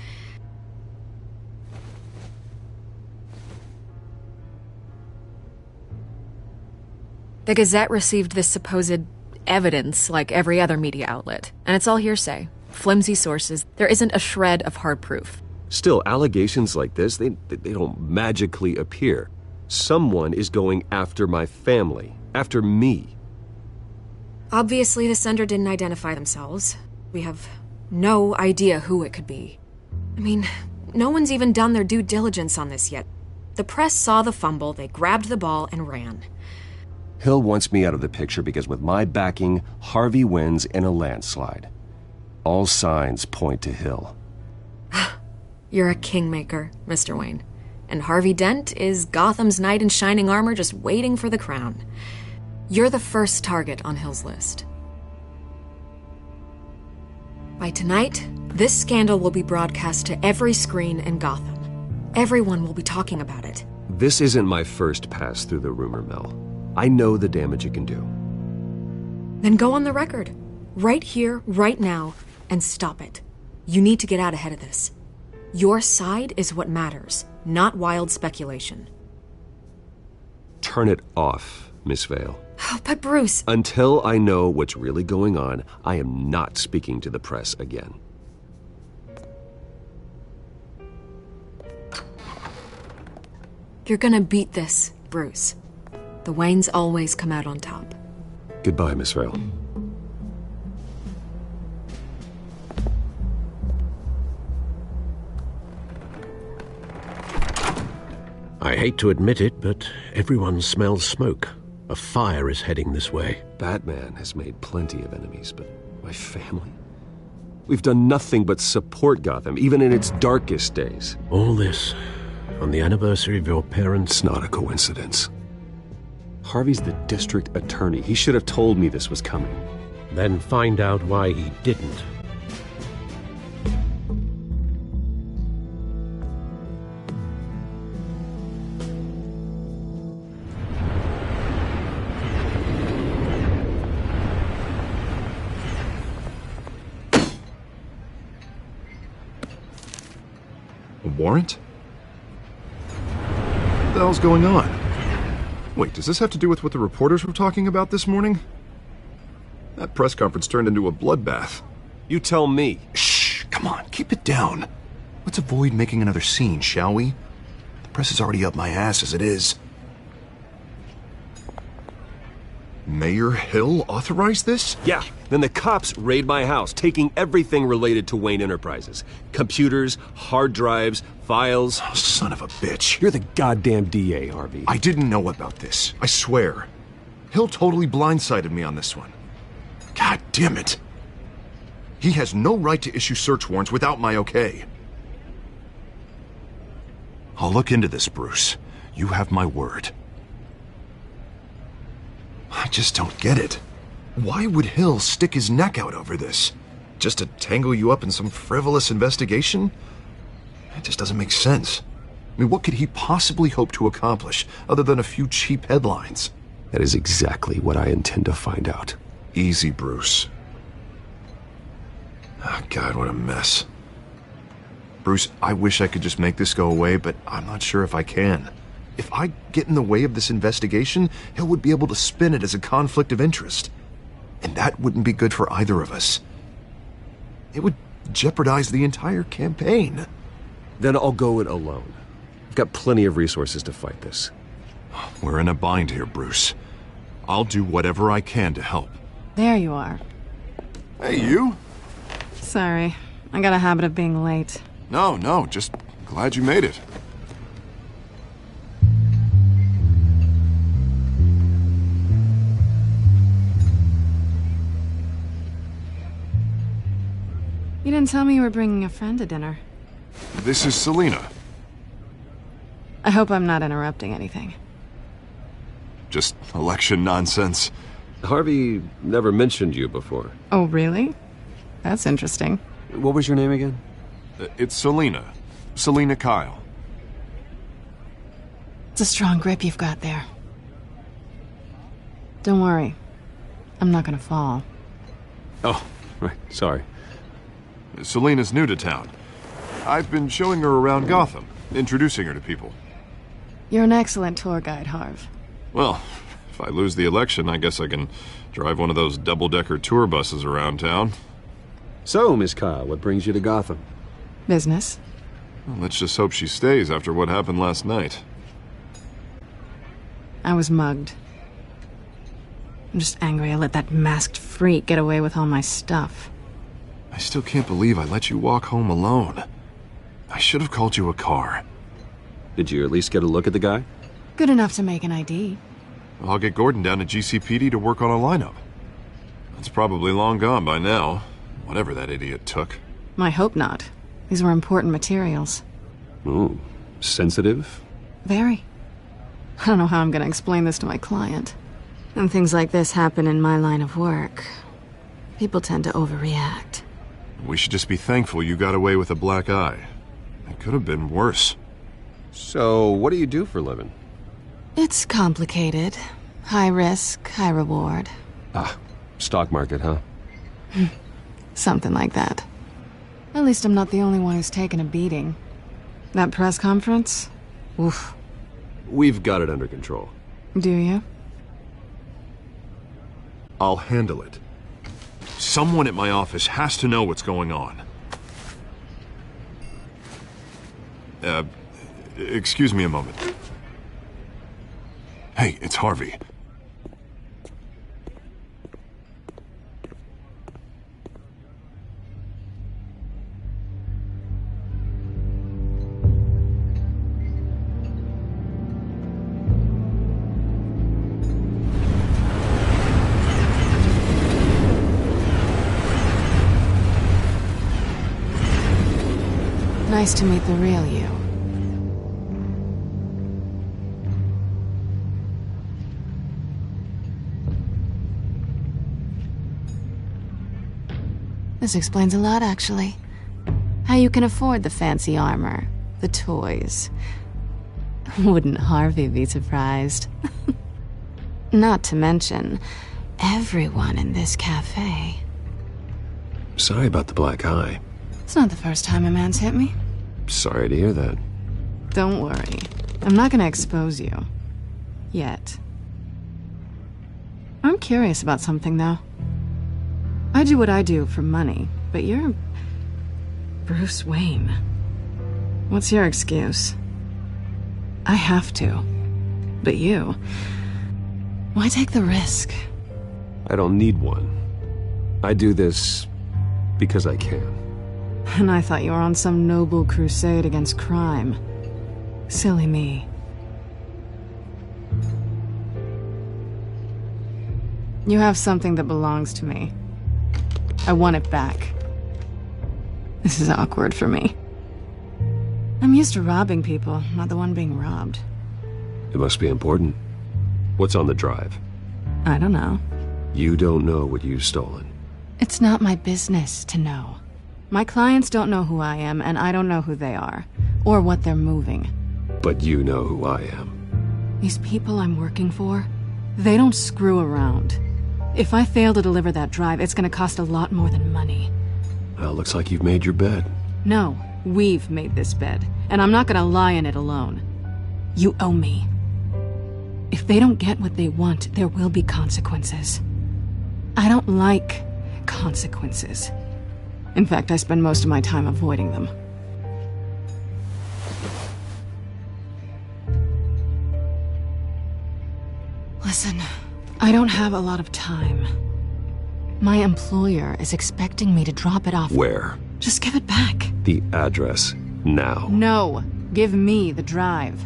The Gazette received this supposed evidence like every other media outlet, and it's all hearsay. Flimsy sources. There isn't a shred of hard proof. Still, allegations like this, they don't magically appear. Someone is going after my family, after me. Obviously, the sender didn't identify themselves. We have no idea who it could be. I mean, no one's even done their due diligence on this yet. The press saw the fumble, they grabbed the ball and ran. Hill wants me out of the picture because with my backing, Harvey wins in a landslide. All signs point to Hill. You're a kingmaker, Mr. Wayne. And Harvey Dent is Gotham's knight in shining armor just waiting for the crown. You're the first target on Hill's list. By tonight, this scandal will be broadcast to every screen in Gotham. Everyone will be talking about it. This isn't my first pass through the rumor mill. I know the damage it can do. Then go on the record. Right here, right now, and stop it. You need to get out ahead of this. Your side is what matters, not wild speculation. Turn it off, Miss Vale. Oh, but Bruce... Until I know what's really going on, I am not speaking to the press again. You're gonna beat this, Bruce. The Waynes always come out on top. Goodbye, Miss Vale. I hate to admit it, but everyone smells smoke. A fire is heading this way. Batman has made plenty of enemies, but my family? We've done nothing but support Gotham, even in its darkest days. All this on the anniversary of your parents'... It's not a coincidence. Harvey's the district attorney. He should have told me this was coming. Then find out why he didn't. A warrant? What the hell's going on? Wait, does this have to do with what the reporters were talking about this morning? That press conference turned into a bloodbath. You tell me. Shh, come on, keep it down. Let's avoid making another scene, shall we? The press is already up my ass as it is. Mayor Hill authorized this? Yeah. Then the cops raid my house, taking everything related to Wayne Enterprises. Computers, hard drives, files. Oh, son of a bitch. You're the goddamn DA, Harvey. I didn't know about this. I swear. Hill totally blindsided me on this one. God damn it. He has no right to issue search warrants without my okay. I'll look into this, Bruce. You have my word. I just don't get it. Why would Hill stick his neck out over this? Just to tangle you up in some frivolous investigation? It just doesn't make sense. I mean, what could he possibly hope to accomplish other than a few cheap headlines? That is exactly what I intend to find out. Easy, Bruce. Oh, God, what a mess. Bruce, I wish I could just make this go away, but I'm not sure if I can. If I get in the way of this investigation, Hill would be able to spin it as a conflict of interest. And that wouldn't be good for either of us. It would jeopardize the entire campaign. Then I'll go it alone. I've got plenty of resources to fight this. We're in a bind here, Bruce. I'll do whatever I can to help. There you are. Hey, you? Sorry. I got a habit of being late. No, just glad you made it. You didn't tell me you were bringing a friend to dinner. This is Selina. I hope I'm not interrupting anything. Just election nonsense. Harvey never mentioned you before. Oh, really? That's interesting. What was your name again? It's Selina. Selina Kyle. It's a strong grip you've got there. Don't worry. I'm not gonna fall. Oh, right. Sorry. Selina's new to town. I've been showing her around Gotham, introducing her to people. You're an excellent tour guide, Harv. Well, if I lose the election, I guess I can drive one of those double-decker tour buses around town. So, Miss Kyle, what brings you to Gotham? Business. Well, let's just hope she stays after what happened last night. I was mugged. I'm just angry I let that masked freak get away with all my stuff. I still can't believe I let you walk home alone. I should have called you a car. Did you at least get a look at the guy? Good enough to make an ID. I'll get Gordon down to GCPD to work on a lineup. It's probably long gone by now, whatever that idiot took. I hope not. These were important materials. Ooh, sensitive? Very. I don't know how I'm gonna explain this to my client. When things like this happen in my line of work, people tend to overreact. We should just be thankful you got away with a black eye. It could have been worse. So, what do you do for a living? It's complicated. High risk, high reward. Ah, stock market, huh? Something like that. At least I'm not the only one who's taken a beating. That press conference? Oof. We've got it under control. Do you? I'll handle it. Someone at my office has to know what's going on. Excuse me a moment. Hey, it's Harvey. Nice to meet the real you. This explains a lot, actually. How you can afford the fancy armor, the toys. Wouldn't Harvey be surprised? Not to mention, everyone in this cafe. Sorry about the black eye. It's not the first time a man's hit me. Sorry to hear that. Don't worry. I'm not gonna expose you. Yet. I'm curious about something, though. I do what I do for money, but you're... Bruce Wayne. What's your excuse? I have to. But you... Why take the risk? I don't need one. I do this because I can. And I thought you were on some noble crusade against crime. Silly me. You have something that belongs to me. I want it back. This is awkward for me. I'm used to robbing people, not the one being robbed. It must be important. What's on the drive? I don't know. You don't know what you've stolen. It's not my business to know. My clients don't know who I am, and I don't know who they are, or what they're moving. But you know who I am. These people I'm working for, they don't screw around. If I fail to deliver that drive, it's gonna cost a lot more than money. Well, looks like you've made your bed. No, we've made this bed, and I'm not gonna lie in it alone. You owe me. If they don't get what they want, there will be consequences. I don't like consequences. In fact, I spend most of my time avoiding them. Listen, I don't have a lot of time. My employer is expecting me to drop it off. Where? Just give it back. The address, now. No, give me the drive.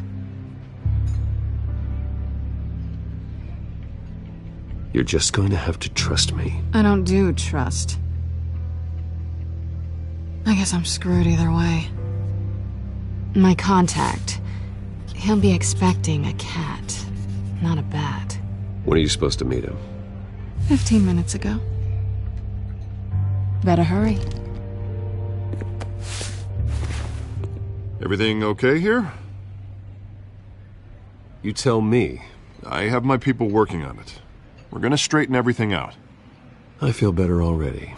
You're just going to have to trust me. I don't do trust. I guess I'm screwed either way. My contact, he'll be expecting a cat, not a bat. When are you supposed to meet him? 15 minutes ago. Better hurry. Everything okay here? You tell me. I have my people working on it. We're gonna straighten everything out. I feel better already.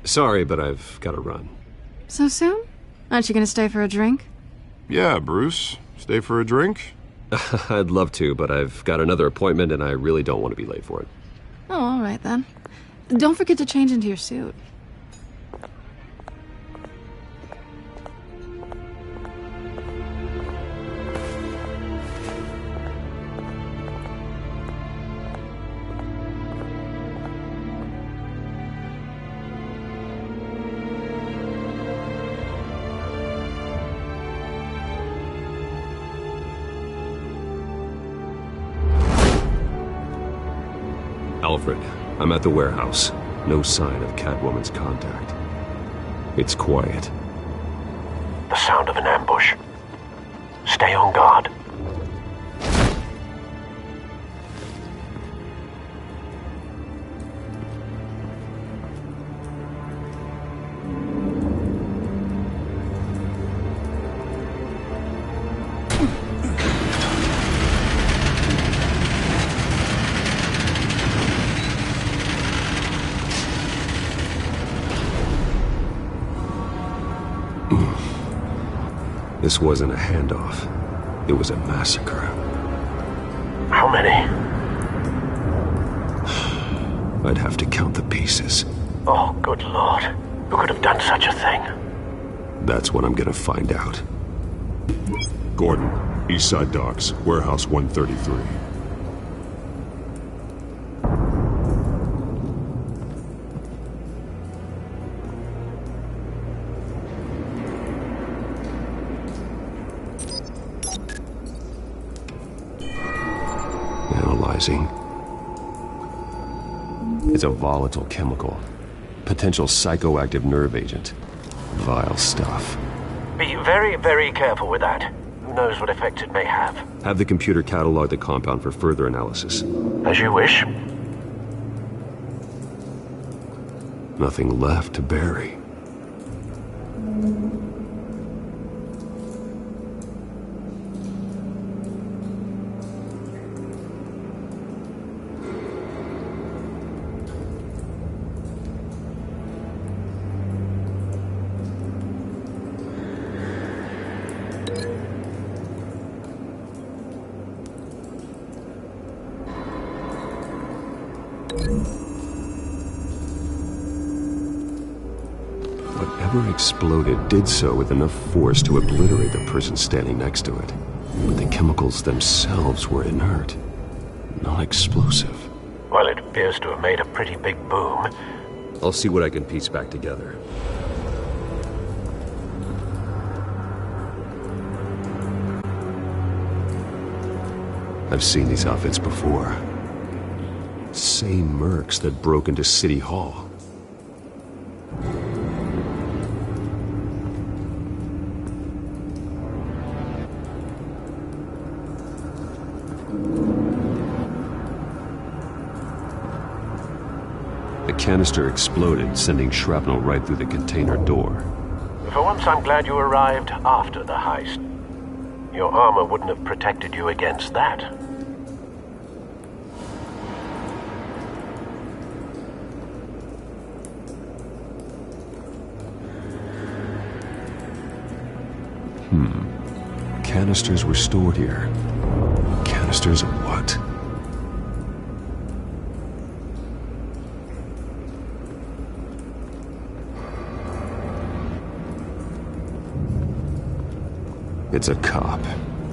Sorry, but I've got to run. So soon? Aren't you gonna stay for a drink? Yeah, Bruce. Stay for a drink? I'd love to, but I've got another appointment and I really don't want to be late for it. Oh, all right then. Don't forget to change into your suit. Alfred, I'm at the warehouse. No sign of Catwoman's contact. It's quiet. The sound of an ambush. Stay on guard. This wasn't a handoff. It was a massacre. How many? I'd have to count the pieces. Oh, good Lord. Who could have done such a thing? That's what I'm gonna find out. Gordon, Eastside Docks, Warehouse 133. Analyzing. It's a volatile chemical. Potential psychoactive nerve agent. Vile stuff. Be very, very careful with that. Who knows what effect it may have. Have the computer catalog the compound for further analysis. As you wish. Nothing left to bury. Whatever exploded did so with enough force to obliterate the person standing next to it. But the chemicals themselves were inert, not explosive. Well, it appears to have made a pretty big boom. I'll see what I can piece back together. I've seen these outfits before. Same mercs that broke into City Hall. The canister exploded, sending shrapnel right through the container door. For once, I'm glad you arrived after the heist. Your armor wouldn't have protected you against that. Canisters were stored here. Canisters of what? It's a cop.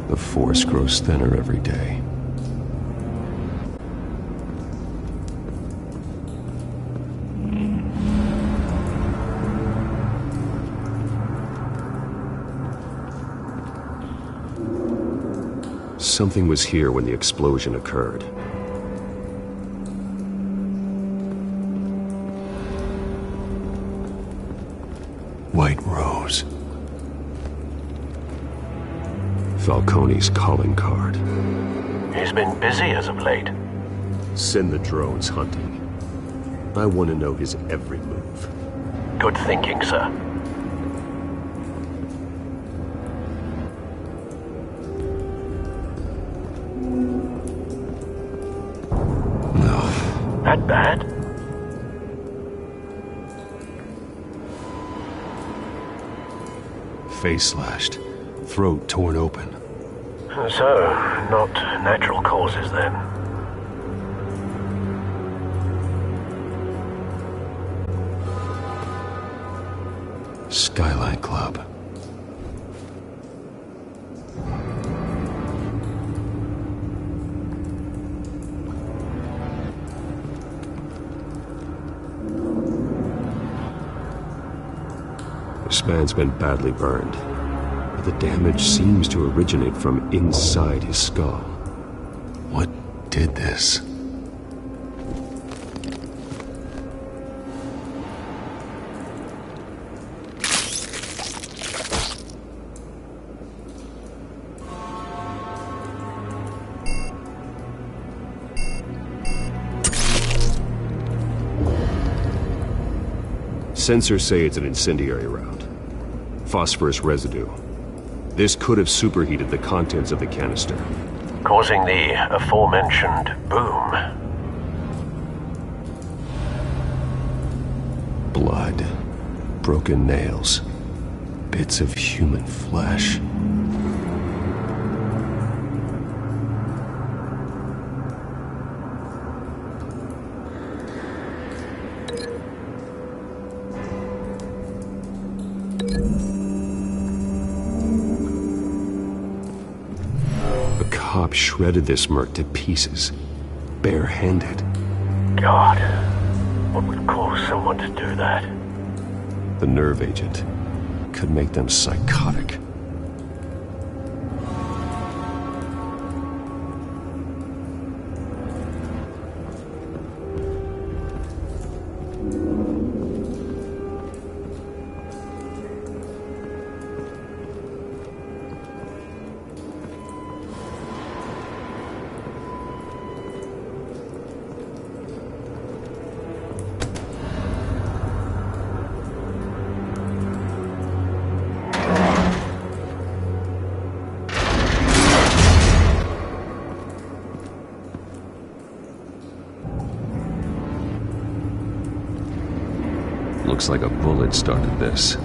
The force grows thinner every day. Something was here when the explosion occurred. White Rose. Falcone's calling card. He's been busy as of late. Send the drones hunting. I want to know his every move. Good thinking, sir. That bad? Face slashed, throat torn open. So, not natural causes then. Skyline Club. This man's been badly burned, but the damage seems to originate from inside his skull. What did this? Sensors say it's an incendiary round. Phosphorus residue. This could have superheated the contents of the canister, causing the aforementioned boom. Blood, broken nails, bits of human flesh. cop shredded this merc to pieces, barehanded. God, what would cause someone to do that? The nerve agent could make them psychotic. Looks like a bullet started this.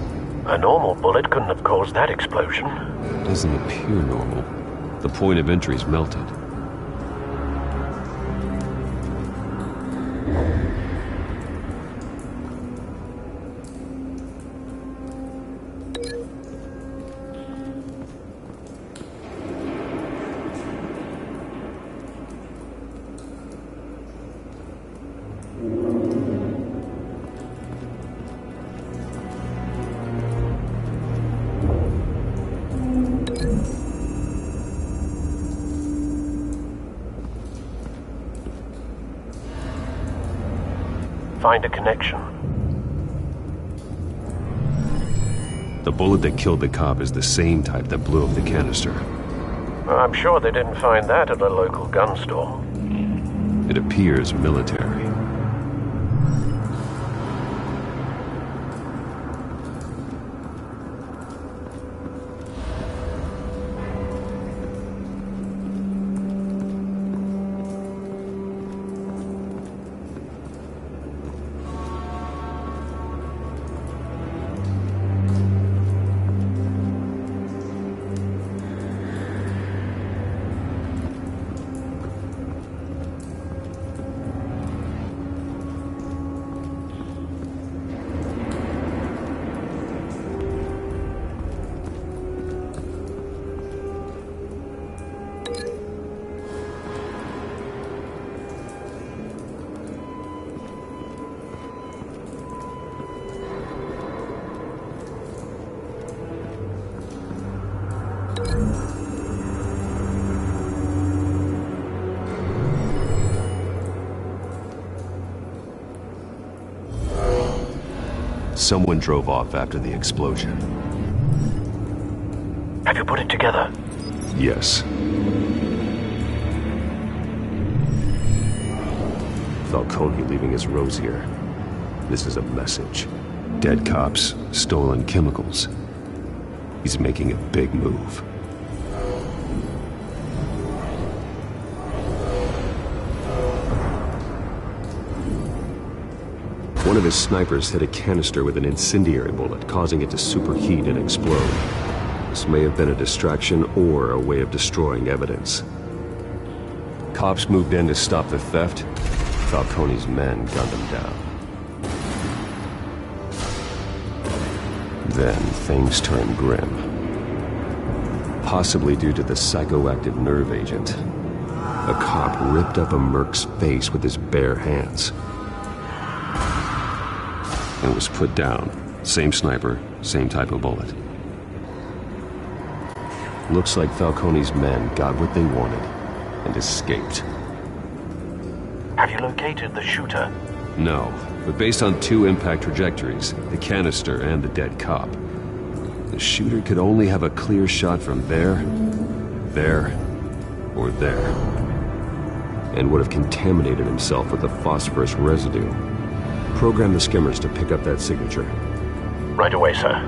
A normal bullet couldn't have caused that explosion. It doesn't appear normal. The point of entry's melted. Find a connection. The bullet that killed the cop is the same type that blew up the canister. I'm sure they didn't find that at a local gun store. It appears military. Someone drove off after the explosion. Have you put it together? Yes. Falcone leaving his rose here. This is a message. Dead cops, stolen chemicals. He's making a big move. One of his snipers hit a canister with an incendiary bullet, causing it to superheat and explode. This may have been a distraction or a way of destroying evidence. Cops moved in to stop the theft. Falcone's men gunned him down. Then things turned grim. Possibly due to the psychoactive nerve agent. A cop ripped up a merc's face with his bare hands. And was put down. Same sniper, same type of bullet. Looks like Falcone's men got what they wanted and escaped. Have you located the shooter? No, but based on two impact trajectories, the canister and the dead cop, the shooter could only have a clear shot from there, or there, and would have contaminated himself with the phosphorus residue. Program the skimmers to pick up that signature. Right away, sir.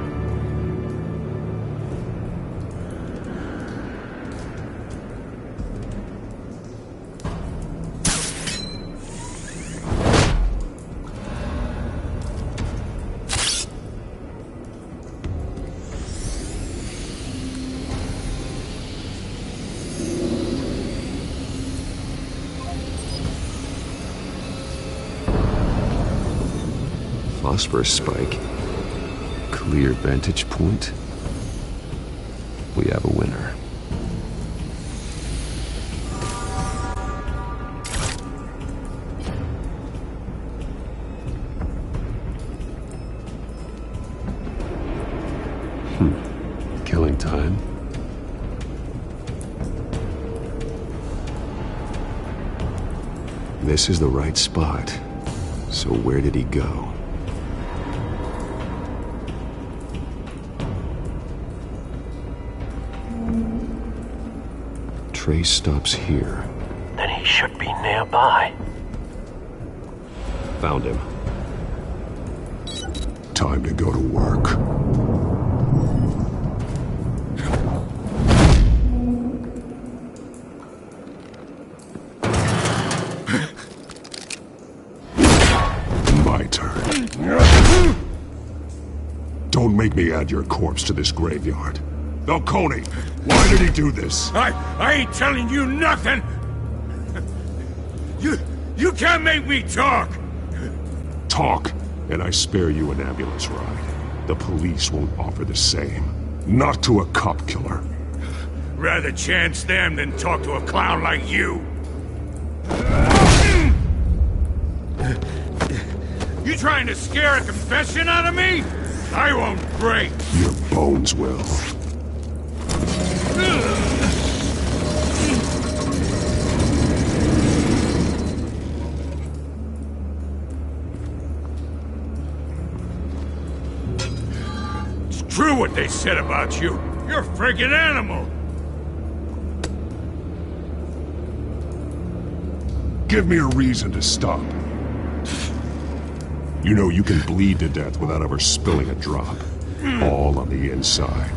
Phosphorus spike. Clear vantage point. We have a winner. Killing time. This is the right spot. So where did he go? Trace stops here. Then he should be nearby. Found him. Time to go to work. My turn. Don't make me add your corpse to this graveyard. Falcone, why did he do this? I ain't telling you nothing! You can't make me talk! Talk, and I spare you an ambulance ride. The police won't offer the same. Not to a cop killer. Rather chance them than talk to a clown like you. You trying to scare a confession out of me? I won't break. Your bones will. It's true what they said about you. You're a freaking animal. Give me a reason to stop. You know you can bleed to death without ever spilling a drop. All on the inside.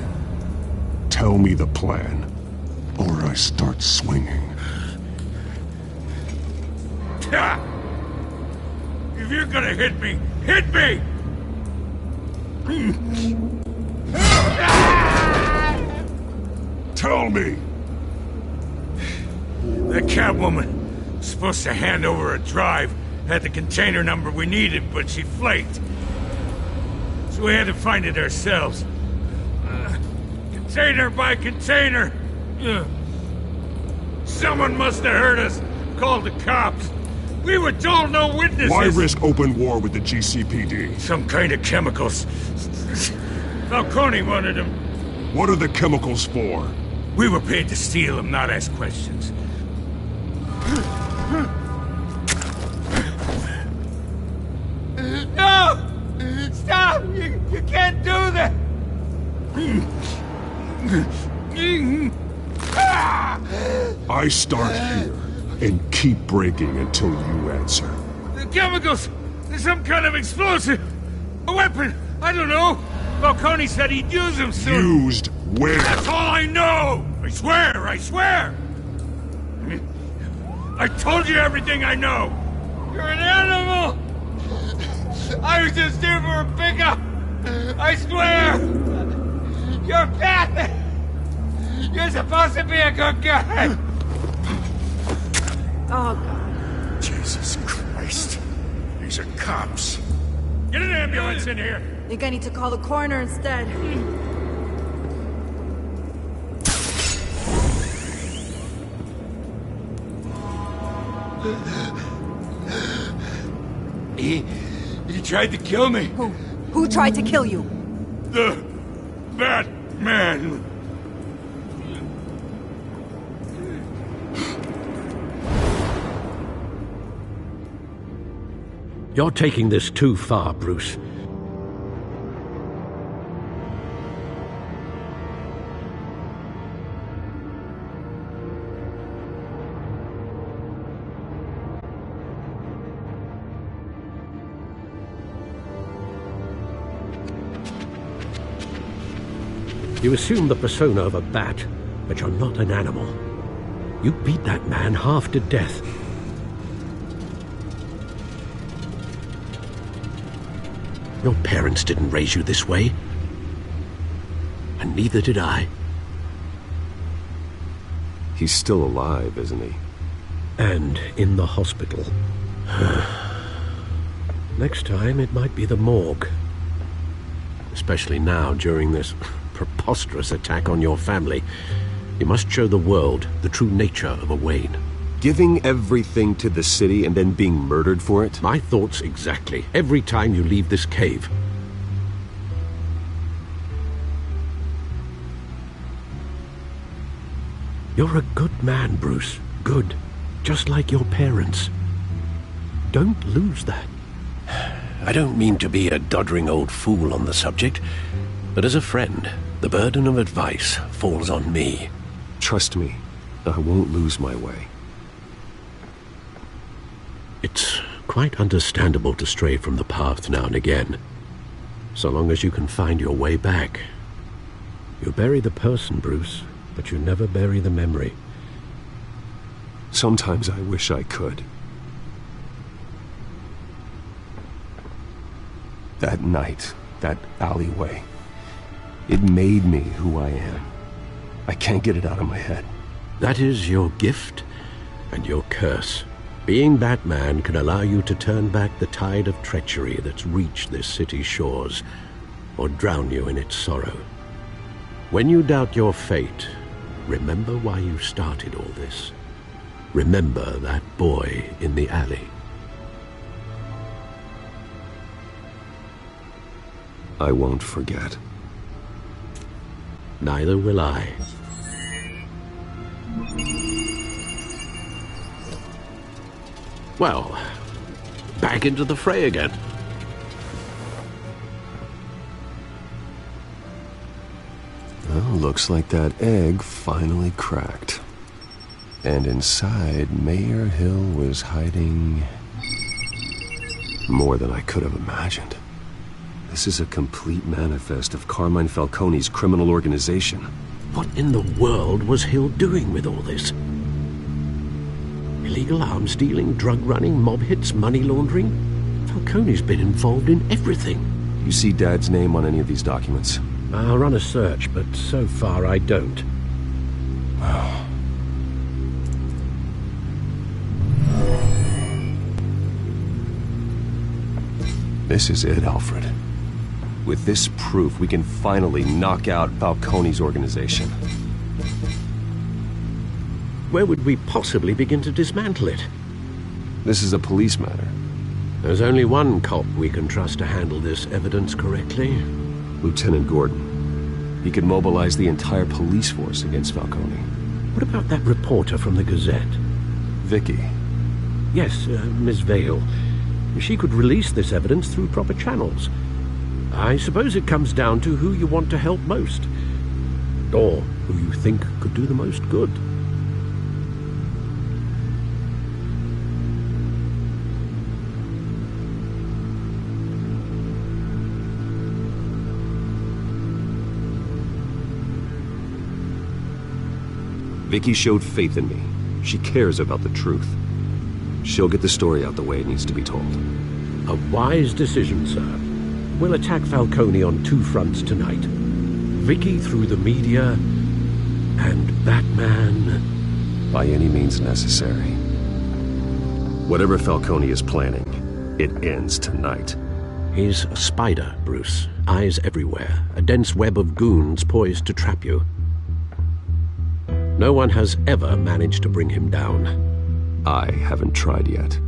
Tell me the plan, or I start swinging. If you're gonna hit me, hit me! Tell me! The Catwoman was supposed to hand over a drive, had the container number we needed, but she flaked. So we had to find it ourselves. Container by container. Someone must have heard us, called the cops. We were told no witnesses. Why risk open war with the GCPD? Some kind of chemicals. Falcone wanted them. What are the chemicals for? We were paid to steal them, not ask questions. No! Stop! You can't do that! I start here and keep breaking until you answer. The chemicals! There's some kind of explosive! A weapon! I don't know! Falcone said he'd use them soon! Used where? That's all I know! I swear! I swear! I told you everything I know! You're an animal! I was just here for a pickup! I swear! You're bad! You're supposed to be a good guy! Oh, God. Jesus Christ. These are cops. Get an ambulance in here! I think I need to call the coroner instead. He tried to kill me. Who tried to kill you? The Batman. You're taking this too far, Bruce. You assume the persona of a bat, but you're not an animal. You beat that man half to death. Your parents didn't raise you this way. And neither did I. He's still alive, isn't he? And in the hospital. Next time, it might be the morgue. Especially now, during this preposterous attack on your family. You must show the world the true nature of a Wayne. Giving everything to the city and then being murdered for it? My thoughts exactly. Every time you leave this cave. You're a good man, Bruce. Good. Just like your parents. Don't lose that. I don't mean to be a doddering old fool on the subject, but as a friend, the burden of advice falls on me. Trust me, I won't lose my way. It's quite understandable to stray from the path now and again, so long as you can find your way back. You bury the person, Bruce, but you never bury the memory. Sometimes I wish I could. That night, that alleyway, it made me who I am. I can't get it out of my head. That is your gift and your curse. Being Batman can allow you to turn back the tide of treachery that's reached this city's shores, or drown you in its sorrow. When you doubt your fate, remember why you started all this. Remember that boy in the alley. I won't forget. Neither will I. Well, back into the fray again. Well, looks like that egg finally cracked. And inside, Mayor Hill was hiding more than I could have imagined. This is a complete manifest of Carmine Falcone's criminal organization. What in the world was Hill doing with all this? Illegal arms dealing, drug running, mob hits, money laundering? Falcone's been involved in everything. You see Dad's name on any of these documents? I'll run a search, but so far I don't. This is it, Alfred. With this proof, we can finally knock out Falcone's organization. Where would we possibly begin to dismantle it? This is a police matter. There's only one cop we can trust to handle this evidence correctly. Lieutenant Gordon. He could mobilize the entire police force against Falcone. What about that reporter from the Gazette? Vicky. Yes, Miss Vale. She could release this evidence through proper channels. I suppose it comes down to who you want to help most. Or who you think could do the most good. Vicky showed faith in me. She cares about the truth. She'll get the story out the way it needs to be told. A wise decision, sir. We'll attack Falcone on two fronts tonight. Vicky through the media, and Batman... by any means necessary. Whatever Falcone is planning, it ends tonight. He's a spider, Bruce. Eyes everywhere. A dense web of goons poised to trap you. No one has ever managed to bring him down. I haven't tried yet.